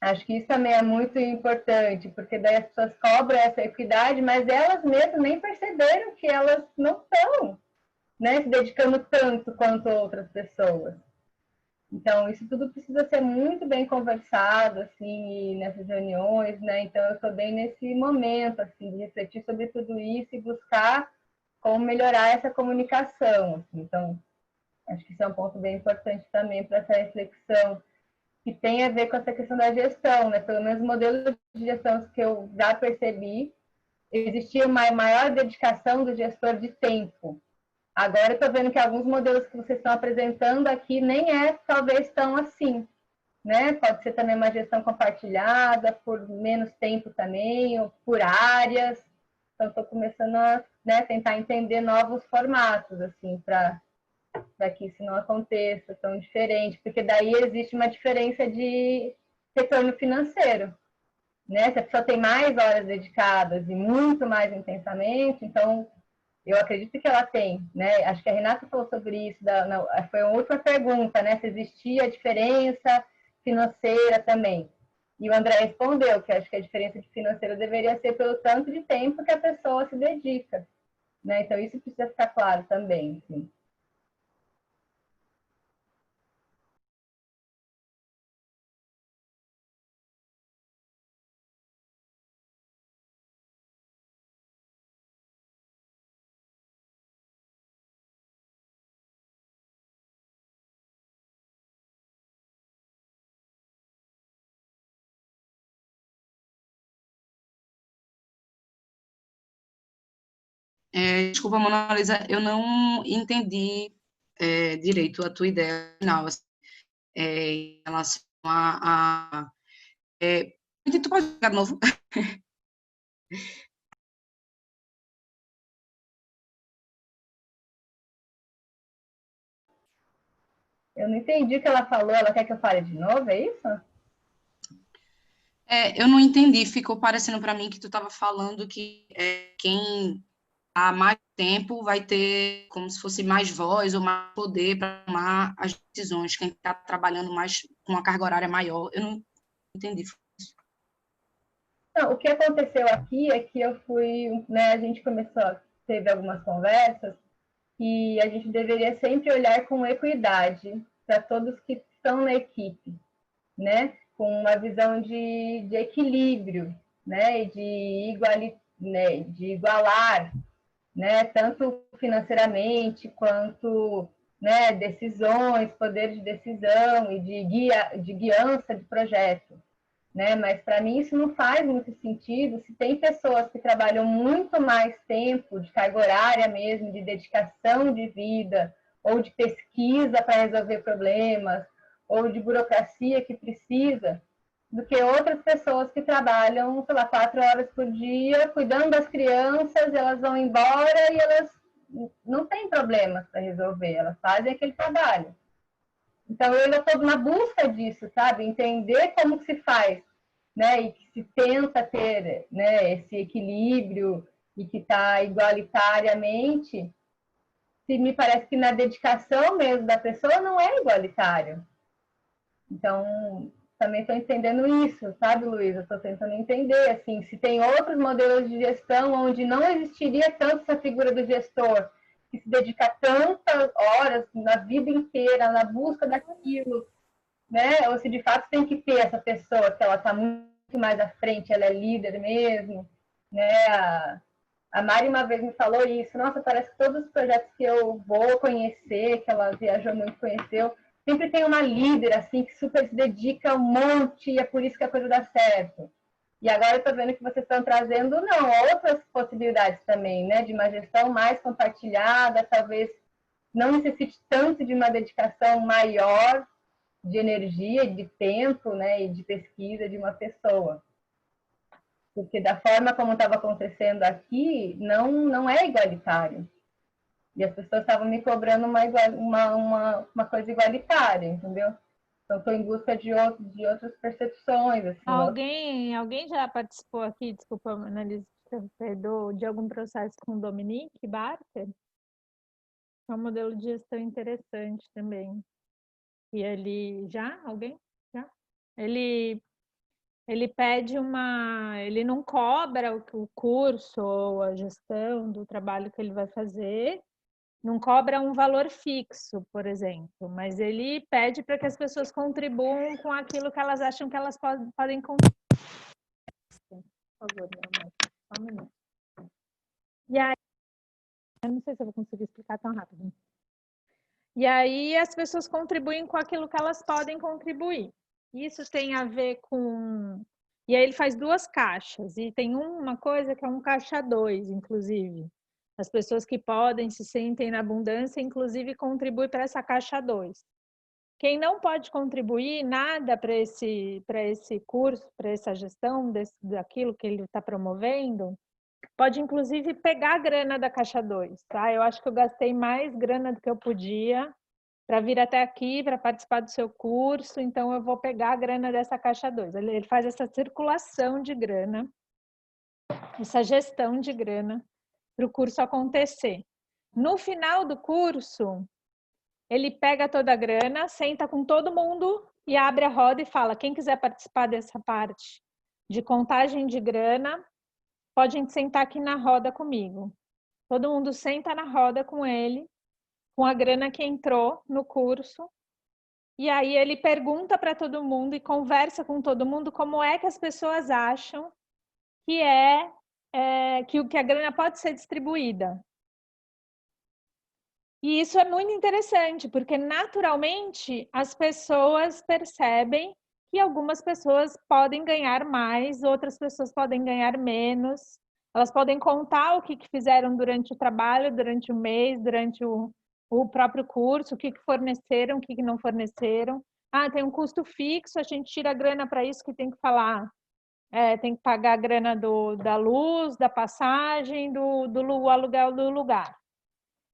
acho que isso também é muito importante, porque daí as pessoas cobram essa equidade, mas elas mesmas nem perceberam que elas não estão, né, se dedicando tanto quanto outras pessoas. Então, isso tudo precisa ser muito bem conversado, assim, nessas reuniões, né? Então, eu estou bem nesse momento, assim, de refletir sobre tudo isso e buscar como melhorar essa comunicação, assim. Então, acho que isso é um ponto bem importante também para essa reflexão, que tem a ver com essa questão da gestão, né? Pelo menos o modelo de gestão que eu já percebi, existia uma maior dedicação do gestor de tempo. Agora eu estou vendo que alguns modelos que vocês estão apresentando aqui nem talvez tão assim, né? Pode ser também uma gestão compartilhada, por menos tempo também, ou por áreas. Então, estou começando a, né, tentar entender novos formatos, assim, para que isso não aconteça tão diferente, porque daí existe uma diferença de retorno financeiro, né? Se a pessoa tem mais horas dedicadas e muito mais intensamente, então eu acredito que ela tem, né? Acho que a Renata falou sobre isso, foi a última pergunta, né? Se existia diferença financeira também. E o André respondeu que acho que a diferença financeira deveria ser pelo tanto de tempo que a pessoa se dedica, né? Então isso precisa ficar claro também, sim. Desculpa, Mona Lisa, eu não entendi direito a tua ideia final, assim, em relação tu pode jogar de novo? Eu não entendi o que ela falou, ela quer que eu fale de novo, é isso? Eu não entendi, ficou parecendo para mim que tu estava falando que quem há mais tempo vai ter como se fosse mais voz ou mais poder para tomar as decisões, quem está trabalhando mais com uma carga horária maior. Eu não entendi. Não, o que aconteceu aqui é que eu fui, né, a gente teve algumas conversas e a gente deveria sempre olhar com equidade para todos que estão na equipe, né, com uma visão de equilíbrio, né, de igualar, né, tanto financeiramente quanto, né, decisões, poder de decisão e de guiança de projeto, né? Mas para mim isso não faz muito sentido se tem pessoas que trabalham muito mais tempo de carga horária mesmo, de dedicação de vida, ou de pesquisa para resolver problemas, ou de burocracia que precisa, do que outras pessoas que trabalham, sei lá, 4 horas por dia, cuidando das crianças, elas vão embora e elas não têm problemas para resolver, elas fazem aquele trabalho. Então, eu estou na busca disso, sabe? Entender como se faz, né? E que se tenta ter, né, esse equilíbrio e que está igualitariamente, se me parece que na dedicação mesmo da pessoa não é igualitário. Então, também estou entendendo isso, sabe, Luísa? Estou tentando entender, assim, se tem outros modelos de gestão onde não existiria tanto essa figura do gestor, que se dedica tantas horas na vida inteira na busca daquilo, né? Ou se de fato tem que ter essa pessoa que ela está muito mais à frente, ela é líder mesmo, né? A Mari uma vez me falou isso, nossa, parece que todos os projetos que eu vou conhecer, que ela viajou muito, conheceu, sempre tem uma líder, assim, que super se dedica um monte e é por isso que a coisa dá certo. E agora eu estou vendo que vocês estão trazendo, não, outras possibilidades também, né? De uma gestão mais compartilhada, talvez não necessite tanto de uma dedicação maior de energia, de tempo, né? E de pesquisa de uma pessoa. Porque da forma como estava acontecendo aqui, não é igualitário. E as pessoas estavam me cobrando uma coisa igualitária, entendeu? Então, estou em busca de outras percepções. Assim, alguém já participou aqui, desculpa, Annalise, de algum processo com o Dominique Barker? É um modelo de gestão interessante também. E ele... Alguém? Já? Ele pede ele não cobra o curso ou a gestão do trabalho que ele vai fazer, não cobra um valor fixo, por exemplo, mas ele pede para que as pessoas contribuam com aquilo que elas acham que elas podem contribuir. Por favor, minha mãe, só um minuto. E aí, eu não sei se eu vou conseguir explicar tão rápido. E aí as pessoas contribuem com aquilo que elas podem contribuir. Isso tem a ver com... E aí ele faz 2 caixas, e tem uma coisa que é um caixa 2, inclusive. As pessoas que podem, se sentem na abundância, inclusive contribuem para essa caixa 2. Quem não pode contribuir nada para esse curso, para essa gestão daquilo que ele está promovendo, pode inclusive pegar a grana da caixa 2, tá? Eu acho que eu gastei mais grana do que eu podia para vir até aqui, para participar do seu curso, então eu vou pegar a grana dessa caixa 2. Ele faz essa circulação de grana, essa gestão de grana para o curso acontecer. No final do curso, ele pega toda a grana, senta com todo mundo e abre a roda e fala: quem quiser participar dessa parte de contagem de grana, pode sentar aqui na roda comigo. Todo mundo senta na roda com ele, com a grana que entrou no curso, e aí ele pergunta para todo mundo e conversa com todo mundo como é que as pessoas acham que a grana pode ser distribuída. E isso é muito interessante, porque naturalmente as pessoas percebem que algumas pessoas podem ganhar mais, outras pessoas podem ganhar menos. Elas podem contar o que fizeram durante o trabalho, durante o mês, durante o próprio curso, o que forneceram, o que não forneceram. Ah, tem um custo fixo, a gente tira a grana para isso, que tem que falar. Tem que pagar a grana da luz, da passagem, do aluguel do lugar.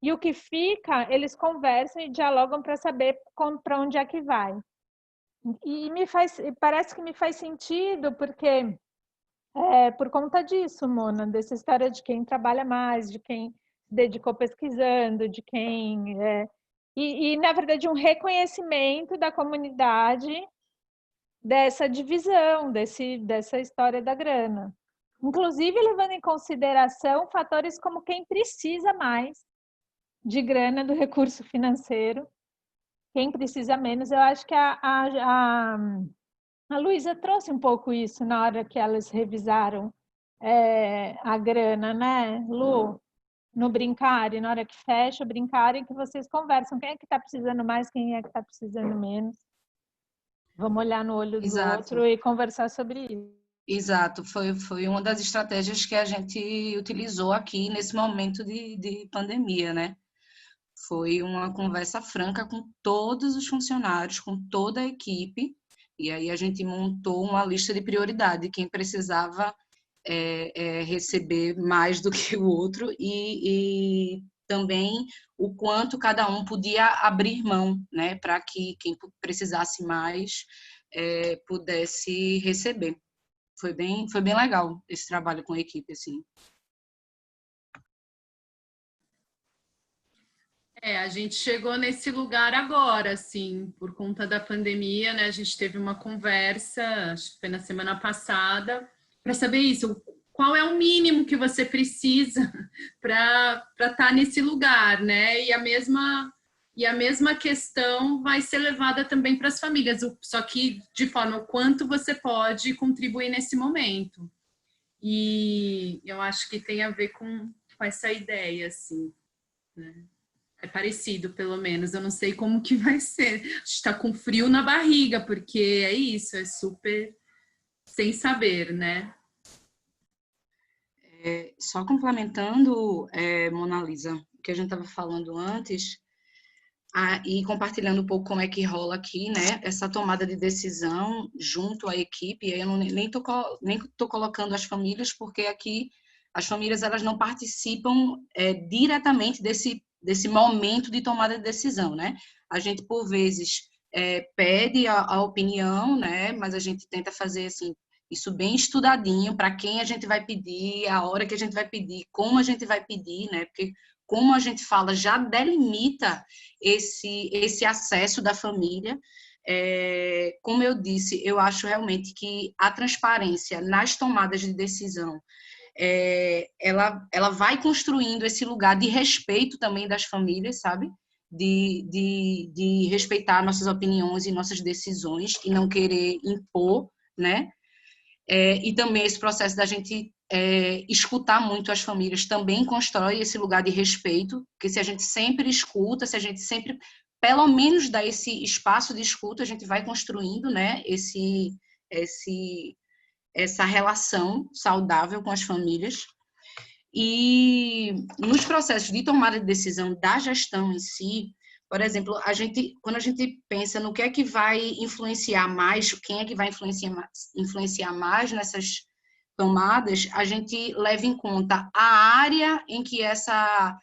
E o que fica, eles conversam e dialogam para saber para onde é que vai. E parece que me faz sentido, porque por conta disso, Mona, dessa história de quem trabalha mais, de quem se dedicou pesquisando, de quem... na verdade, um reconhecimento da comunidade dessa divisão, dessa história da grana. Inclusive, levando em consideração fatores como quem precisa mais de grana do recurso financeiro, quem precisa menos. Eu acho que a Luísa trouxe um pouco isso na hora que elas revisaram a grana, né, Lu? No Brincarem, na hora que fecha o Brincarem, que vocês conversam. Quem é que está precisando mais, quem é que está precisando menos? Vamos olhar no olho do outro e conversar sobre isso. Exato, foi uma das estratégias que a gente utilizou aqui nesse momento de pandemia, né? Foi uma conversa franca com todos os funcionários, com toda a equipe, e aí a gente montou uma lista de prioridade, quem precisava receber mais do que o outro e também o quanto cada um podia abrir mão, né, para que quem precisasse mais pudesse receber. Foi bem legal esse trabalho com a equipe, assim. A gente chegou nesse lugar agora, assim, por conta da pandemia, né? A gente teve uma conversa, acho que foi na semana passada, para saber isso, qual é o mínimo que você precisa para estar nesse lugar, né? E a mesma questão vai ser levada também para as famílias, só que de forma o quanto você pode contribuir nesse momento. E eu acho que tem a ver com essa ideia, assim, né? É parecido, pelo menos. Eu não sei como que vai ser. A gente está com frio na barriga, porque é isso, é super sem saber, né? Só complementando, Mona Lisa, o que a gente estava falando antes, e compartilhando um pouco como é que rola aqui, né? Essa tomada de decisão junto à equipe. Eu nem tô colocando as famílias, porque aqui as famílias elas não participam diretamente desse momento de tomada de decisão, né? A gente, por vezes, pede a opinião, né? Mas a gente tenta fazer, assim, Isso bem estudadinho, para quem a gente vai pedir, a hora que a gente vai pedir, como a gente vai pedir, né? Porque como a gente fala, já delimita esse acesso da família. Como eu disse, eu acho realmente que a transparência nas tomadas de decisão, ela vai construindo esse lugar de respeito também das famílias, sabe? De respeitar nossas opiniões e nossas decisões e não querer impor, né? E também esse processo da gente escutar muito as famílias também constrói esse lugar de respeito, porque se a gente sempre escuta, se a gente sempre, pelo menos, dá esse espaço de escuta, a gente vai construindo, né, essa relação saudável com as famílias. E nos processos de tomada de decisão da gestão em si, por exemplo, quando a gente pensa no que é que vai influenciar mais, quem é que vai influenciar mais nessas tomadas, a gente leva em conta a área em que essa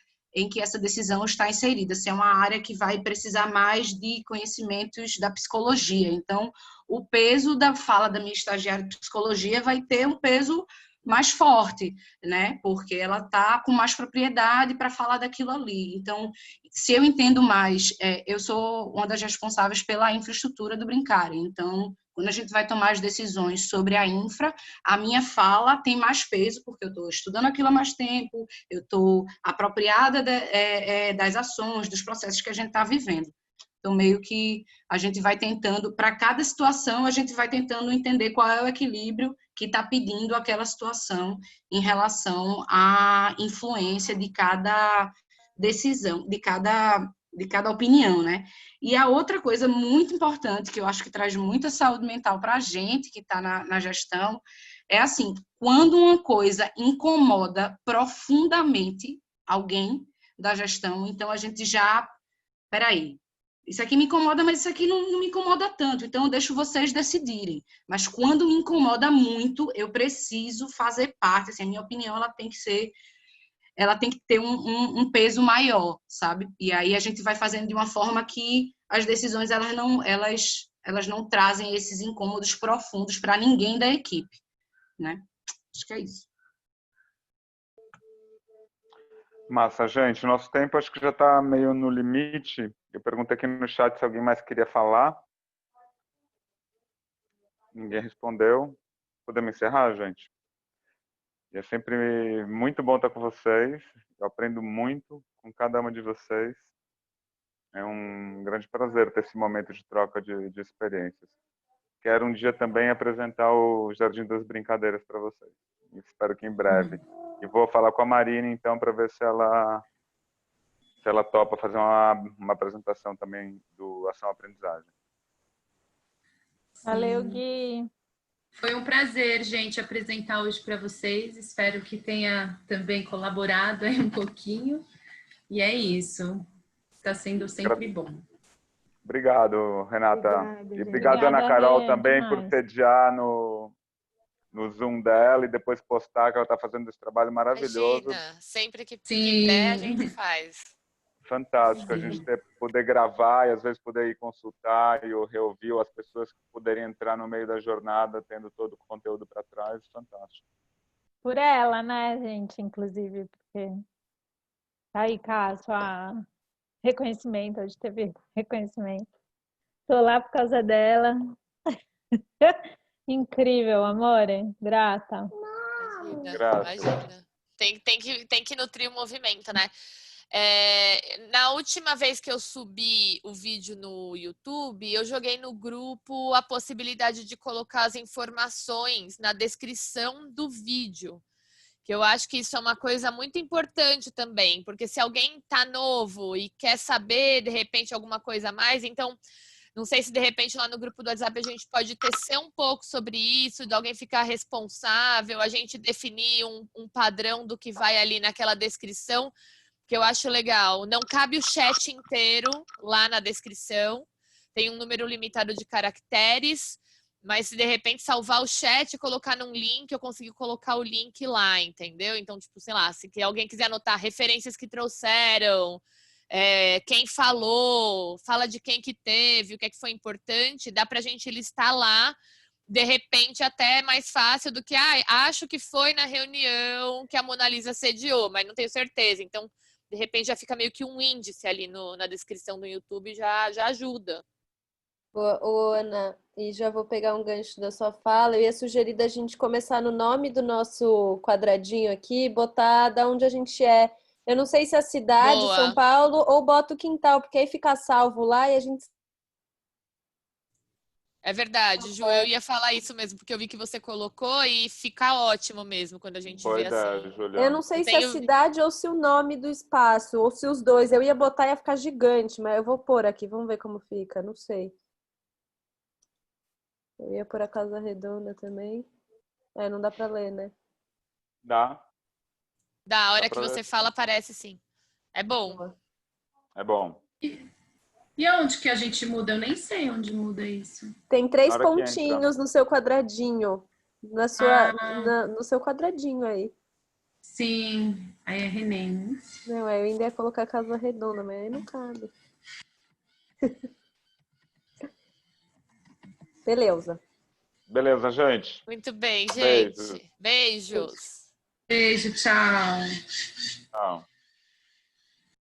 decisão está inserida, se é uma área que vai precisar mais de conhecimentos da psicologia. Então, o peso da fala da minha estagiária de psicologia vai ter um peso mais forte, né? Porque ela está com mais propriedade para falar daquilo ali. Então, se eu entendo mais, eu sou uma das responsáveis pela infraestrutura do Brincare. Então, quando a gente vai tomar as decisões sobre a infra, a minha fala tem mais peso, porque eu estou estudando aquilo há mais tempo, eu estou apropriada das ações, dos processos que a gente está vivendo. Então, meio que a gente vai tentando, para cada situação, a gente vai tentando entender qual é o equilíbrio que está pedindo aquela situação em relação à influência de cada decisão, de cada opinião, né? E a outra coisa muito importante, que eu acho que traz muita saúde mental para a gente que está na gestão, é assim, quando uma coisa incomoda profundamente alguém da gestão, então a gente já, peraí, isso aqui me incomoda, mas isso aqui não me incomoda tanto, então eu deixo vocês decidirem. Mas quando me incomoda muito, eu preciso fazer parte, assim, a minha opinião ela tem que ter um peso maior, sabe? E aí a gente vai fazendo de uma forma que as decisões elas não trazem esses incômodos profundos para ninguém da equipe, né? Acho que é isso. Massa, gente. Nosso tempo acho que já está meio no limite. Eu perguntei aqui no chat se alguém mais queria falar. Ninguém respondeu. Podemos encerrar, gente? E é sempre muito bom estar com vocês. Eu aprendo muito com cada uma de vocês. É um grande prazer ter esse momento de troca de experiências. Quero um dia também apresentar o Jardim das Brincadeiras para vocês. Espero que em breve. E vou falar com a Marina, então, para ver se ela topa fazer uma apresentação também do Ação Aprendizagem. Valeu, Gui. Foi um prazer, gente, apresentar hoje para vocês. Espero que tenha também colaborado aí um pouquinho. E é isso. Está sendo sempre bom. Obrigado, Renata. Obrigada, e obrigado, Ana Carol, também por sediar no Zoom dela e depois postar, que ela está fazendo esse trabalho maravilhoso. Imagina, sempre que der, a gente faz. Fantástico a gente poder gravar e às vezes poder ir consultar e reouvir, ou as pessoas que poderem entrar no meio da jornada tendo todo o conteúdo para trás. Fantástico. Por ela, né, gente, inclusive, porque aí, Cá, sua reconhecimento, hoje teve reconhecimento. Tô lá por causa dela. Incrível, amore. Grata. Imagina. Tem que nutrir o movimento, né? Na última vez que eu subi o vídeo no YouTube, eu joguei no grupo a possibilidade de colocar as informações na descrição do vídeo. Que eu acho que isso é uma coisa muito importante também, porque se alguém tá novo e quer saber, de repente, alguma coisa a mais, então... Não sei se, de repente, lá no grupo do WhatsApp a gente pode tecer um pouco sobre isso, de alguém ficar responsável, a gente definir um padrão do que vai ali naquela descrição, que eu acho legal. Não cabe o chat inteiro lá na descrição, tem um número limitado de caracteres, mas se, de repente, salvar o chat e colocar num link, eu consigo colocar o link lá, entendeu? Então, tipo, sei lá, se alguém quiser anotar referências que trouxeram... quem falou, fala de quem que teve, o que é que foi importante, dá pra gente listar lá de repente até é mais fácil do que, acho que foi na reunião que a Mona Lisa sediou, mas não tenho certeza. Então, de repente já fica meio que um índice ali na descrição do YouTube, já ajuda. Ô, Ana, e já vou pegar um gancho da sua fala. Eu ia sugerir da gente começar no nome do nosso quadradinho aqui, botar da onde a gente é. Eu não sei se é a cidade, Boa. São Paulo, ou bota o quintal, porque aí fica salvo lá e a gente... É verdade, Ju, eu ia falar isso mesmo, porque eu vi que você colocou e fica ótimo mesmo quando a gente Boa vê ideia, assim. Juliana. Eu não sei se é a cidade ou se o nome do espaço, ou se os dois. Eu ia botar e ia ficar gigante, mas eu vou pôr aqui, vamos ver como fica, não sei. Eu ia pôr a Casa Redonda também. Não dá pra ler, né? Dá. Da hora que você fala, aparece sim. É bom. É bom. E aonde que a gente muda? Eu nem sei onde muda isso. Tem 3 pontinhos no seu quadradinho. No seu quadradinho aí. Sim. Aí é René, né? Não, eu ainda ia colocar Casa Redonda, mas aí não cabe. Beleza. Beleza, gente. Muito bem, gente. Beijo. Beijos. Beijo, tchau. Tchau.